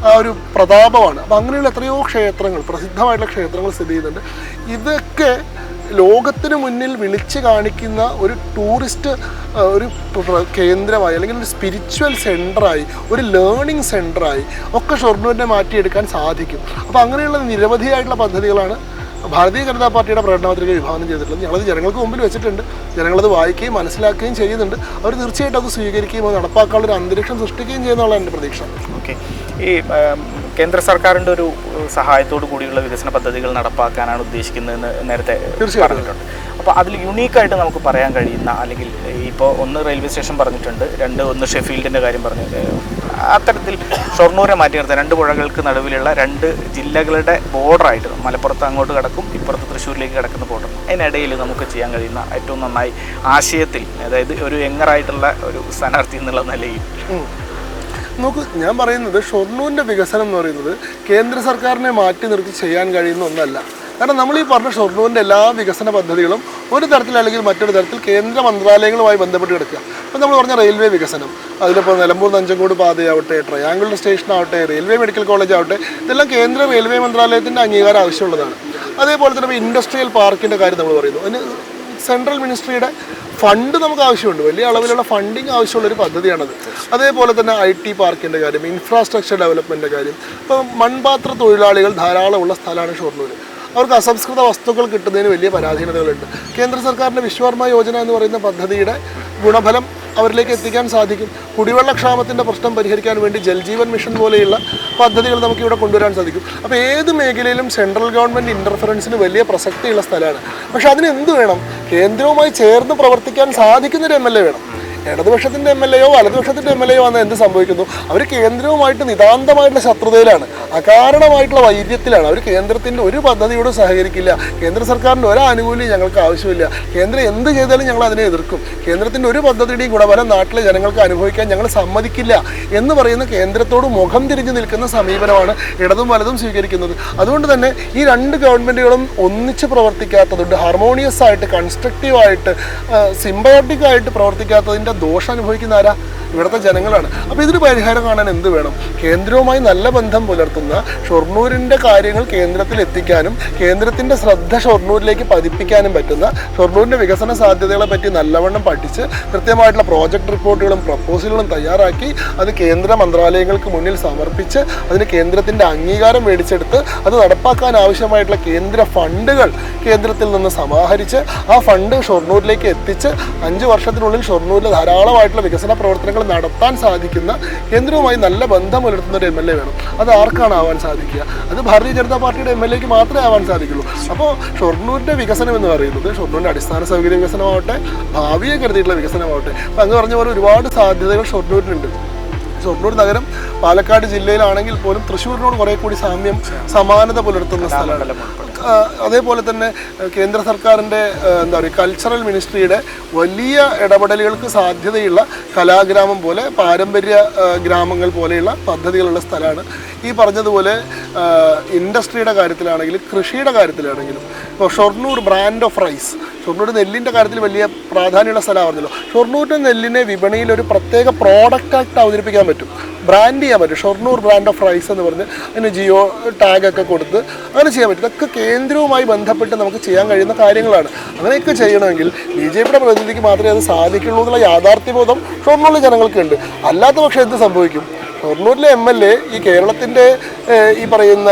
ആ ഒരു പ്രതാപമാണ്. അപ്പം അങ്ങനെയുള്ള എത്രയോ ക്ഷേത്രങ്ങൾ, പ്രസിദ്ധമായിട്ടുള്ള ക്ഷേത്രങ്ങൾ സ്ഥിതി ചെയ്യുന്നുണ്ട്. ഇതൊക്കെ ലോകത്തിന് മുന്നിൽ വിളിച്ച് കാണിക്കുന്ന ഒരു ടൂറിസ്റ്റ് ഒരു കേന്ദ്രമായി, അല്ലെങ്കിൽ ഒരു സ്പിരിച്വൽ സെൻ്ററായി, ഒരു ലേണിംഗ് സെൻ്ററായി ഒക്കെ ഷൊർണൂരിനെ മാറ്റിയെടുക്കാൻ സാധിക്കും. അപ്പോൾ അങ്ങനെയുള്ള നിരവധിയായിട്ടുള്ള പദ്ധതികളാണ് ഭാരതീയ ജനതാ പാർട്ടിയുടെ പ്രകടന പത്രിക വിഭാവനം ചെയ്തിട്ടുള്ളത്. ഞങ്ങളത് ജനങ്ങൾക്ക് മുമ്പിൽ വെച്ചിട്ടുണ്ട്. ജനങ്ങളത് വായിക്കുകയും മനസ്സിലാക്കുകയും ചെയ്യുന്നുണ്ട്. അവർ തീർച്ചയായിട്ടും അത് സ്വീകരിക്കുകയും അത് നടപ്പാക്കാനുള്ള ഒരു അന്തരീക്ഷം സൃഷ്ടിക്കുകയും ചെയ്യുന്നുള്ള എൻ്റെ പ്രതീക്ഷ.
ഓക്കെ, ഈ കേന്ദ്ര സർക്കാരിൻ്റെ ഒരു സഹായത്തോടു കൂടിയുള്ള വികസന പദ്ധതികൾ നടപ്പാക്കാനാണ് ഉദ്ദേശിക്കുന്നതെന്ന് നേരത്തെ പറഞ്ഞിട്ടുണ്ട്. അപ്പോൾ അതിൽ യുണീക്കായിട്ട് നമുക്ക് പറയാൻ കഴിയുന്ന, അല്ലെങ്കിൽ ഇപ്പോൾ 1 റെയിൽവേ സ്റ്റേഷൻ പറഞ്ഞിട്ടുണ്ട്, 1 ഷെഫീൽഡിൻ്റെ കാര്യം പറഞ്ഞു, അത്തരത്തിൽ ഷൊർണൂരെ മാറ്റി നിർത്താൻ 2 പുഴകൾക്ക് നടുവിലുള്ള 2 ജില്ലകളുടെ ബോർഡറായിട്ട്, മലപ്പുറത്ത് അങ്ങോട്ട് കിടക്കും, ഇപ്പുറത്ത് തൃശ്ശൂരിലേക്ക് കിടക്കുന്ന ബോർഡർ, അതിനിടയിൽ നമുക്ക് ചെയ്യാൻ കഴിയുന്ന ഏറ്റവും നന്നായി ആശയത്തിൽ, അതായത് ഒരു യങ്ങറായിട്ടുള്ള ഒരു സ്ഥാനാർത്ഥി എന്നുള്ള നിലയിൽ
നോക്ക്, ഞാൻ പറയുന്നത് ഷൊർണൂരിൻ്റെ വികസനം എന്ന് പറയുന്നത് കേന്ദ്ര സർക്കാരിനെ മാറ്റി നിർത്തി ചെയ്യാൻ കഴിയുന്ന ഒന്നല്ല. കാരണം നമ്മൾ ഈ പറഞ്ഞ ഷൊർണൂരിൻ്റെ എല്ലാ വികസന പദ്ധതികളും ഒരു തരത്തിൽ അല്ലെങ്കിൽ മറ്റൊരു തരത്തിൽ കേന്ദ്ര മന്ത്രാലയങ്ങളുമായി ബന്ധപ്പെട്ട് കിടക്കുക. അപ്പോൾ നമ്മൾ പറഞ്ഞ റെയിൽവേ വികസനം, അതിലിപ്പോൾ നിലമ്പൂർ നഞ്ചങ്കോട് പാതയാവട്ടെ, ട്രയാങ്കിൾ സ്റ്റേഷൻ ആവട്ടെ, റെയിൽവേ മെഡിക്കൽ കോളേജ് ആവട്ടെ, ഇതെല്ലാം കേന്ദ്ര റെയിൽവേ മന്ത്രാലയത്തിൻ്റെ അംഗീകാരം ആവശ്യമുള്ളതാണ്. അതേപോലെ തന്നെ ഇപ്പോൾ ഇൻഡസ്ട്രിയൽ പാർക്കിൻ്റെ കാര്യം നമ്മൾ പറയുന്നു, അതിന് സെൻട്രൽ മിനിസ്ട്രിയുടെ ഫണ്ട് നമുക്ക് ആവശ്യമുണ്ട്. വലിയ അളവിലുള്ള ഫണ്ടിങ് ആവശ്യമുള്ളൊരു പദ്ധതിയാണത്. അതേപോലെ തന്നെ IT പാർക്കിൻ്റെ കാര്യം, ഇൻഫ്രാസ്ട്രക്ചർ ഡെവലപ്മെൻറ്റിൻ്റെ കാര്യം. ഇപ്പോൾ മൺപാത്ര തൊഴിലാളികൾ ധാരാളമുള്ള സ്ഥലമാണ് ഷൊർണൂർ. അവർക്ക് അസംസ്കൃത വസ്തുക്കൾ കിട്ടുന്നതിന് വലിയ പരാധീനതകളുണ്ട്. കേന്ദ്ര സർക്കാരിൻ്റെ വിശ്വകർമ്മ യോജന എന്ന് പറയുന്ന പദ്ധതിയുടെ ഗുണഫലം അവരിലേക്ക് എത്തിക്കാൻ സാധിക്കും. കുടിവെള്ളക്ഷാമത്തിൻ്റെ പ്രശ്നം പരിഹരിക്കാൻ വേണ്ടി ജൽജീവൻ മിഷൻ പോലെയുള്ള പദ്ധതികൾ നമുക്കിവിടെ കൊണ്ടുവരാൻ സാധിക്കും. അപ്പോൾ ഏത് മേഖലയിലും സെൻട്രൽ ഗവൺമെൻറ് ഇൻ്റർഫറൻസിന് വലിയ പ്രസക്തിയുള്ള സ്ഥലമാണ്. പക്ഷെ അതിന് എന്ത് വേണം? കേന്ദ്രവുമായി ചേർന്ന് പ്രവർത്തിക്കാൻ സാധിക്കുന്നൊരു MLA വേണം. ഇടതുപക്ഷത്തിൻ്റെ MLAയോ വലതുപക്ഷത്തിൻ്റെ MLAയോ വന്നാൽ എന്ത് സംഭവിക്കുന്നു? അവർ കേന്ദ്രവുമായിട്ട് നിതാന്തമായിട്ടുള്ള ശത്രുതയിലാണ്, അകാരണമായിട്ടുള്ള വൈര്യത്തിലാണ്. അവർ കേന്ദ്രത്തിൻ്റെ ഒരു പദ്ധതിയോടും സഹകരിക്കില്ല. കേന്ദ്ര സർക്കാരിൻ്റെ ഒരു ആനുകൂല്യം ഞങ്ങൾക്ക് ആവശ്യമില്ല. കേന്ദ്രം എന്ത് ചെയ്താലും ഞങ്ങൾ അതിനെ എതിർക്കും. കേന്ദ്രത്തിൻ്റെ ഒരു പദ്ധതിയുടെയും ഗുണഫലം നാട്ടിലെ ജനങ്ങൾക്ക് അനുഭവിക്കാൻ ഞങ്ങൾ സമ്മതിക്കില്ല എന്ന് പറയുന്ന കേന്ദ്രത്തോട് മുഖം തിരിഞ്ഞു നിൽക്കുന്ന സമീപനമാണ് ഇടതും വലതും സ്വീകരിക്കുന്നത്. അതുകൊണ്ട് തന്നെ ഈ 2 ഗവൺമെൻറ്റുകളും ഒന്നിച്ച് പ്രവർത്തിക്കാത്തതുകൊണ്ട്, ഹാർമോണിയസ് ആയിട്ട്, കൺസ്ട്രക്റ്റീവായിട്ട്, സിംബയോട്ടിക് ആയിട്ട് പ്രവർത്തിക്കാത്തതിൻ്റെ ദോഷം അനുഭവിക്കുന്ന ആരാ? ഇവിടുത്തെ ജനങ്ങളാണ്. അപ്പോൾ ഇതിന് പരിഹാരം കാണാൻ എന്ത് വേണം? കേന്ദ്രവുമായി നല്ല ബന്ധം പുലർത്തുന്ന ഷൊർണൂരിൻ്റെ കാര്യങ്ങൾ കേന്ദ്രത്തിൽ എത്തിക്കാനും കേന്ദ്രത്തിൻ്റെ ശ്രദ്ധ ഷൊർണൂരിലേക്ക് പതിപ്പിക്കാനും പറ്റുന്ന, ഷൊർണൂരിൻ്റെ വികസന സാധ്യതകളെ പറ്റി നല്ലവണ്ണം പഠിച്ച് കൃത്യമായിട്ടുള്ള പ്രോജക്റ്റ് റിപ്പോർട്ടുകളും പ്രപ്പോസലുകളും തയ്യാറാക്കി അത് കേന്ദ്ര മന്ത്രാലയങ്ങൾക്ക് മുന്നിൽ സമർപ്പിച്ച് അതിന് കേന്ദ്രത്തിൻ്റെ അംഗീകാരം മേടിച്ചെടുത്ത് അത് നടപ്പാക്കാൻ ആവശ്യമായിട്ടുള്ള കേന്ദ്ര ഫണ്ടുകൾ കേന്ദ്രത്തിൽ നിന്ന് സമാഹരിച്ച് ആ ഫണ്ട് ഷൊർണൂരിലേക്ക് എത്തിച്ച് 5 വർഷത്തിനുള്ളിൽ ഷൊർണൂരിൽ ധാരാളമായിട്ടുള്ള വികസന പ്രവർത്തനങ്ങൾ നടത്താൻ സാധിക്കുന്ന, കേന്ദ്രവുമായി നല്ല ബന്ധം പുലർത്തുന്ന ഒരു MLA വേണം. അത് ആർക്കാണ് ആവാൻ സാധിക്കുക? അത് ഭാരതീയ ജനതാ പാർട്ടിയുടെ MLAക്ക് മാത്രമേ ആവാൻ സാധിക്കുള്ളൂ. അപ്പോൾ ഷൊർണൂരിൻ്റെ വികസനം എന്ന് പറയുന്നത് ഷൊർണൂരിൻ്റെ അടിസ്ഥാന സൗകര്യ വികസനമാവട്ടെ, ഭാവിയെ കരുതിയിട്ടുള്ള വികസനമാവട്ടെ, അപ്പം അങ്ങ് പറഞ്ഞ പോലെ ഒരുപാട് സാധ്യതകൾ ഷൊർണൂരിനുണ്ട്. ഷൊർണൂർ നഗരം പാലക്കാട് ജില്ലയിലാണെങ്കിൽ പോലും തൃശ്ശൂരിനോട് കുറേ കൂടി സമാനത പുലർത്തുന്ന സ്ഥലമാണ്. അതേപോലെ തന്നെ കേന്ദ്ര സർക്കാരിൻ്റെ എന്താ പറയുക, കൾച്ചറൽ മിനിസ്ട്രിയുടെ വലിയ ഇടപെടലുകൾക്ക് സാധ്യതയുള്ള കലാഗ്രാമം പോലെ, പാരമ്പര്യ ഗ്രാമങ്ങൾ പോലെയുള്ള പദ്ധതികളുള്ള സ്ഥലമാണ്. ഈ പറഞ്ഞതുപോലെ ഇൻഡസ്ട്രിയുടെ കാര്യത്തിലാണെങ്കിലും കൃഷിയുടെ കാര്യത്തിലാണെങ്കിലും ഇപ്പോൾ Shoranur brand of rice, Shoranur നെല്ലിൻ്റെ കാര്യത്തിൽ വലിയ പ്രാധാന്യമുള്ള സ്ഥലമാണല്ലോ. ഷൊർണൂരിൻ്റെ നെല്ലിനെ വിപണിയിൽ ഒരു പ്രത്യേക പ്രോഡക്റ്റായിട്ട് അവതരിപ്പിക്കാൻ പറ്റും, ബ്രാൻഡ് ചെയ്യാൻ പറ്റും. ഷൊർണൂർ ബ്രാൻഡ് ഓഫ് റൈസ് എന്ന് പറഞ്ഞ് അതിന് ജിയോ ടാഗൊക്കെ കൊടുത്ത് അങ്ങനെ ചെയ്യാൻ പറ്റും. ഇതൊക്കെ കേന്ദ്രവുമായി ബന്ധപ്പെട്ട് നമുക്ക് ചെയ്യാൻ കഴിയുന്ന കാര്യങ്ങളാണ്. അങ്ങനെയൊക്കെ ചെയ്യണമെങ്കിൽ BJPയുടെ പ്രതിനിധിക്ക് മാത്രമേ അത് സാധിക്കുള്ളൂ എന്നുള്ള യാഥാർത്ഥ്യബോധം ഷൊർണൂരിലെ ജനങ്ങൾക്കുണ്ട്. അല്ലാത്ത പക്ഷേ എന്ത് സംഭവിക്കും? ഷൊർണൂരിലെ MLA ഈ കേരളത്തിൻ്റെ ഈ പറയുന്ന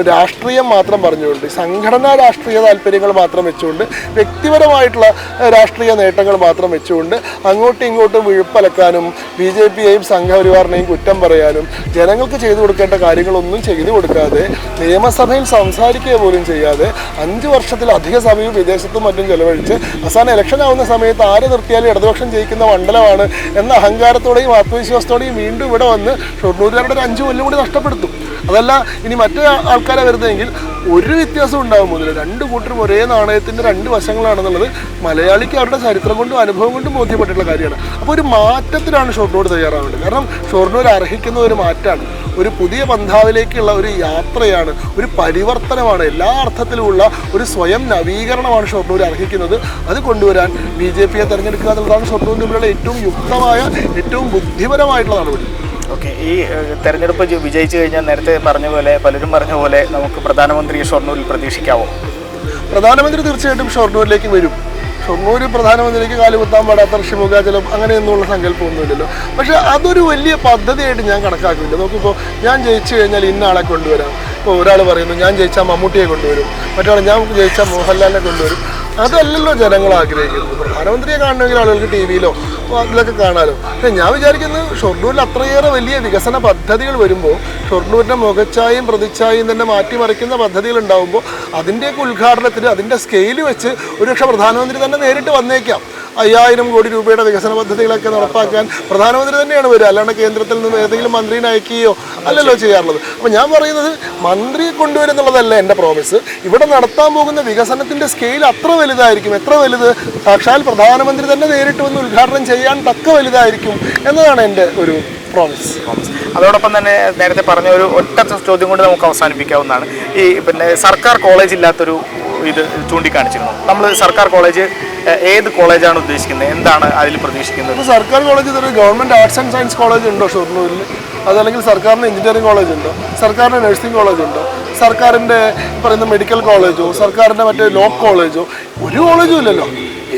രാഷ്ട്രീയം മാത്രം പറഞ്ഞുകൊണ്ട്, സംഘടനാ രാഷ്ട്രീയ താല്പര്യങ്ങൾ മാത്രം വെച്ചുകൊണ്ട്, വ്യക്തിപരമായിട്ടുള്ള രാഷ്ട്രീയ നേട്ടങ്ങൾ മാത്രം വെച്ചുകൊണ്ട് അങ്ങോട്ടും ഇങ്ങോട്ടും വിഴുപ്പലക്കാനും BJPയെയും സംഘപരിവാറിനെയും കുറ്റം പറയാനും, ജനങ്ങൾക്ക് ചെയ്തു കൊടുക്കേണ്ട കാര്യങ്ങളൊന്നും ചെയ്തു കൊടുക്കാതെ, നിയമസഭയിൽ സംസാരിക്കുക പോലും ചെയ്യാതെ 5 വർഷത്തിലധിക സമയം വിദേശത്തും മറ്റും ചെലവഴിച്ച് അവസാനം ഇലക്ഷൻ ആവുന്ന സമയത്ത് ആര് നിർത്തിയാലും ഇടതുപക്ഷം ജയിക്കുന്ന മണ്ഡലമാണ് എന്ന അഹങ്കാരത്തോടെയും ആത്മവിശ്വാസത്തോടെയും വീണ്ടും ഇവിടെ വന്ന് ഷൊർണൂരുകാരുടെ ഒരു 5 കൊല്ലം കൂടി നഷ്ടപ്പെടുത്തും. അതല്ല ഇനി മറ്റു ആൾക്കാരെ വരുന്നതെങ്കിൽ ഒരു വ്യത്യാസം ഉണ്ടാകും. മുതൽ 2 കൂട്ടരും ഒരേ നാണയത്തിൻ്റെ 2 വശങ്ങളാണെന്നുള്ളത് മലയാളിക്ക് അവരുടെ ചരിത്രം കൊണ്ടും അനുഭവം കൊണ്ടും ബോധ്യപ്പെട്ടിട്ടുള്ള കാര്യമാണ്. അപ്പോൾ ഒരു മാറ്റത്തിനാണ് ഷൊർണൂർ തയ്യാറാവേണ്ടത്. കാരണം ഷൊർണൂർ അർഹിക്കുന്ന ഒരു മാറ്റമാണ്, ഒരു പുതിയ പന്ഥാവിലേക്കുള്ള ഒരു യാത്രയാണ്, ഒരു പരിവർത്തനമാണ്, എല്ലാ അർത്ഥത്തിലുമുള്ള ഒരു സ്വയം നവീകരണമാണ് ഷൊർണൂർ അർഹിക്കുന്നത്. അത് കൊണ്ടുവരാൻ BJPയെ തിരഞ്ഞെടുക്കുക എന്നുള്ളതാണ് ഷൊർണൂർ തമ്മിലുള്ള ഏറ്റവും യുക്തമായ, ഏറ്റവും ബുദ്ധിപരമായിട്ടുള്ള നടപടി.
ഓക്കെ, ഈ തെരഞ്ഞെടുപ്പ് വിജയിച്ചു കഴിഞ്ഞാൽ നേരത്തെ പറഞ്ഞ പോലെ, പലരും പറഞ്ഞ പോലെ, നമുക്ക് പ്രധാനമന്ത്രിയെ ഷൊർണൂരിൽ പ്രതീക്ഷിക്കാവോ?
പ്രധാനമന്ത്രി തീർച്ചയായിട്ടും ഷൊർണൂരിലേക്ക് വരും. ഷൊർണൂർ പ്രധാനമന്ത്രിക്ക് കാലുകുത്താൻ പാടാത്ത ഋഷിമുഖാചലം അങ്ങനെയൊന്നുമുള്ള സങ്കല്പമൊന്നുമില്ലല്ലോ. പക്ഷേ അതൊരു വലിയ പദ്ധതിയായിട്ട് ഞാൻ കണക്കാക്കില്ല. നോക്കിപ്പോൾ ഞാൻ ജയിച്ചു കഴിഞ്ഞാൽ ഇന്ന ആളെ കൊണ്ടുവരാം. ഇപ്പോൾ ഒരാൾ പറയുന്നു ഞാൻ ജയിച്ചാൽ മമ്മൂട്ടിയെ കൊണ്ടുവരും, മറ്റൊരാൾ ഞാൻ ജയിച്ചാൽ മോഹൻലാലിനെ കൊണ്ടുവരും. അതല്ലല്ലോ ജനങ്ങൾ ആഗ്രഹിക്കുന്നത്. പ്രധാനമന്ത്രിയെ കാണണമെങ്കിൽ ആളുകൾക്ക് TV-യിലോ അതിലൊക്കെ കാണാമല്ലോ. പക്ഷേ ഞാൻ വിചാരിക്കുന്നത് ഷൊർണൂരിൽ അത്രയേറെ വലിയ വികസന പദ്ധതികൾ വരുമ്പോൾ, ഷൊർണൂരിൻ്റെ മുഖച്ഛായയും പ്രതിച്ഛായയും തന്നെ മാറ്റിമറിക്കുന്ന പദ്ധതികൾ ഉണ്ടാകുമ്പോൾ അതിൻ്റെയൊക്കെ ഉദ്ഘാടനത്തിന് അതിൻ്റെ സ്കെയിൽ വെച്ച് ഒരുപക്ഷെ പ്രധാനമന്ത്രി തന്നെ നേരിട്ട് വന്നേക്കാം. 5000 കോടി രൂപയുടെ വികസന പദ്ധതികളൊക്കെ നടപ്പാക്കാൻ പ്രധാനമന്ത്രി തന്നെയാണ് വരിക, അല്ലാണ്ട് കേന്ദ്രത്തിൽ നിന്ന് ഏതെങ്കിലും മന്ത്രിനെ അയക്കുകയോ അല്ലല്ലോ ചെയ്യാറുള്ളത്. അപ്പോൾ ഞാൻ പറയുന്നത് മന്ത്രിയെ കൊണ്ടുവരുന്നുള്ളതല്ല എൻ്റെ പ്രോമിസ്. ഇവിടെ നടത്താൻ പോകുന്ന വികസനത്തിൻ്റെ സ്കെയിൽ അത്ര വലുതായിരിക്കും. എത്ര വലുത്? സാക്ഷാൽ പ്രധാനമന്ത്രി തന്നെ നേരിട്ട് വന്ന് ഉദ്ഘാടനം ചെയ്യാൻ തക്ക വലുതായിരിക്കും എന്നതാണ് എൻ്റെ ഒരു പ്രോമിസ്.
അതോടൊപ്പം തന്നെ നേരത്തെ പറഞ്ഞ ഒരു ഒറ്റ ചോദ്യം കൊണ്ട് നമുക്ക് അവസാനിപ്പിക്കാവുന്നതാണ്. ഈ സർക്കാർ കോളേജ് ഇല്ലാത്തൊരു ഇത് ചൂണ്ടിക്കാണിച്ചിരുന്നു. നമ്മൾ സർക്കാർ കോളേജ് ഏത് കോളേജാണ് ഉദ്ദേശിക്കുന്നത്? എന്താണ് അതിൽ പ്രതീക്ഷിക്കുന്നത്?
സർക്കാർ കോളേജ് ഒരു government arts and science college ഉണ്ടോ ഷൊർണൂരിൽ? അതല്ലെങ്കിൽ സർക്കാരിന് എഞ്ചിനീയറിംഗ് കോളേജ് ഉണ്ടോ? സർക്കാരിന് നഴ്സിംഗ് കോളേജ് ഉണ്ടോ? സർക്കാരിൻ്റെ പറയുന്ന മെഡിക്കൽ കോളേജോ സർക്കാരിൻ്റെ മറ്റേ ലോ കോളേജോ? ഒരു കോളേജും ഇല്ലല്ലോ.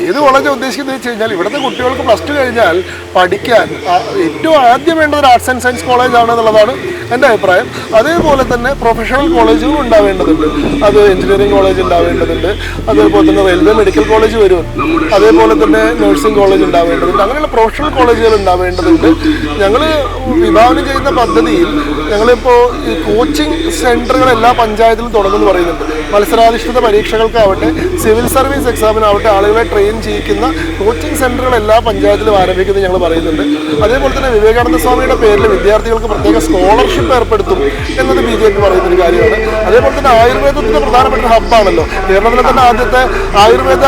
ഏത് കോളേജ് ഉദ്ദേശിക്കുന്നത് വെച്ച് കഴിഞ്ഞാൽ ഇവിടുത്തെ കുട്ടികൾക്ക് +2 കഴിഞ്ഞാൽ പഠിക്കാൻ ഏറ്റവും ആദ്യം വേണ്ടത് ഒരു ആർട്സ് ആൻഡ് സയൻസ് കോളേജാണ് എന്നുള്ളതാണ് എൻ്റെ അഭിപ്രായം. അതേപോലെ തന്നെ പ്രൊഫഷണൽ കോളേജുകളും ഉണ്ടാവേണ്ടതുണ്ട്. അത് എഞ്ചിനീയറിംഗ് കോളേജ് ഉണ്ടാവേണ്ടതുണ്ട്, അതേപോലെ തന്നെ റെയിൽവേ മെഡിക്കൽ കോളേജ് വരും, അതേപോലെ തന്നെ നഴ്സിംഗ് കോളേജ് ഉണ്ടാവേണ്ടതുണ്ട്. അങ്ങനെയുള്ള പ്രൊഫഷണൽ കോളേജുകൾ ഉണ്ടാവേണ്ടതുണ്ട്. ഞങ്ങൾ വിഭാവനം ചെയ്യുന്ന പദ്ധതിയിൽ ഞങ്ങളിപ്പോൾ ഈ കോച്ചിങ് സെൻറ്ററുകൾ എല്ലാ പഞ്ചായത്തിലും തുടങ്ങുമെന്ന് പറയുന്നുണ്ട്. മത്സരാധിഷ്ഠിത പരീക്ഷകൾക്കാവട്ടെ, സിവിൽ സർവീസ് എക്സാമിനാവട്ടെ ആളുകളെ ട്രെയിൻ ചെയ്യിക്കുന്ന കോച്ചിങ് സെൻറ്ററുകൾ എല്ലാ പഞ്ചായത്തിലും ആരംഭിക്കുന്നത് ഞങ്ങൾ പറയുന്നുണ്ട്. അതേപോലെ തന്നെ വിവേകാനന്ദ സ്വാമിയുടെ പേരിൽ വിദ്യാർത്ഥികൾക്ക് പ്രത്യേക സ്കോളർഷിപ്പ് ഏർപ്പെടുത്തും എന്നത് BJP പറയുന്നൊരു കാര്യമാണ്. അതേപോലെ തന്നെ ആയുർവേദത്തിൻ്റെ പ്രധാനപ്പെട്ട ഹബ്ബാണല്ലോ. കേരളത്തിലെ തന്നെ ആദ്യത്തെ ആയുർവേദ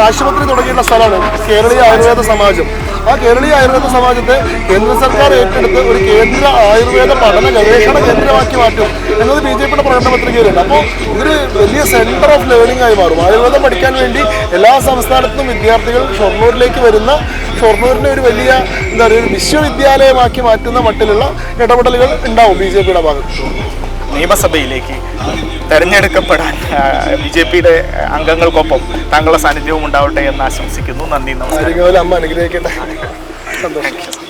ആശുപത്രി തുടങ്ങിയിട്ടുള്ള സ്ഥലമാണ് കേരളീയ ആയുർവേദ സമാജം. ആ കേരളീയ ആയുർവേദ സമാജത്തെ കേന്ദ്ര സർക്കാർ ഏറ്റെടുത്ത് ഒരു കേന്ദ്ര ആയുർവേദ പഠന ഗവേഷണ കേന്ദ്രമാക്കി മാറ്റും എന്നത് BJPയുടെ പ്രകടന പത്രികയിലുണ്ട്. അപ്പോൾ ഇതൊരു വലിയ സെന്റർ ഓഫ് ലേണിംഗ് ആയി മാറും. ആയുർവേദം പഠിക്കാൻ വേണ്ടി എല്ലാ സംസ്ഥാനത്തും വിദ്യാർത്ഥികൾ ഷൊർണൂരിലേക്ക് വരുന്ന, ഷൊർണൂരിനെ ഒരു വലിയ എന്താ പറയുക ഒരു വിശ്വവിദ്യാലയമാക്കി മാറ്റുന്ന മട്ടിലുള്ള ഇടപെടലുകൾ ഉണ്ടാവും BJPയുടെ ഭാഗത്ത്.
നിയമസഭയിലേക്ക് തെരഞ്ഞെടുക്കപ്പെടാൻ BJPയുടെ അംഗങ്ങൾക്കൊപ്പം താങ്കളുടെ സാന്നിധ്യവും ഉണ്ടാവട്ടെ എന്ന് ആശംസിക്കുന്നു. നന്ദി, നമസ്കാരം.
അമ്മ അനുഗ്രഹിക്കട്ടെ. സന്തോഷം.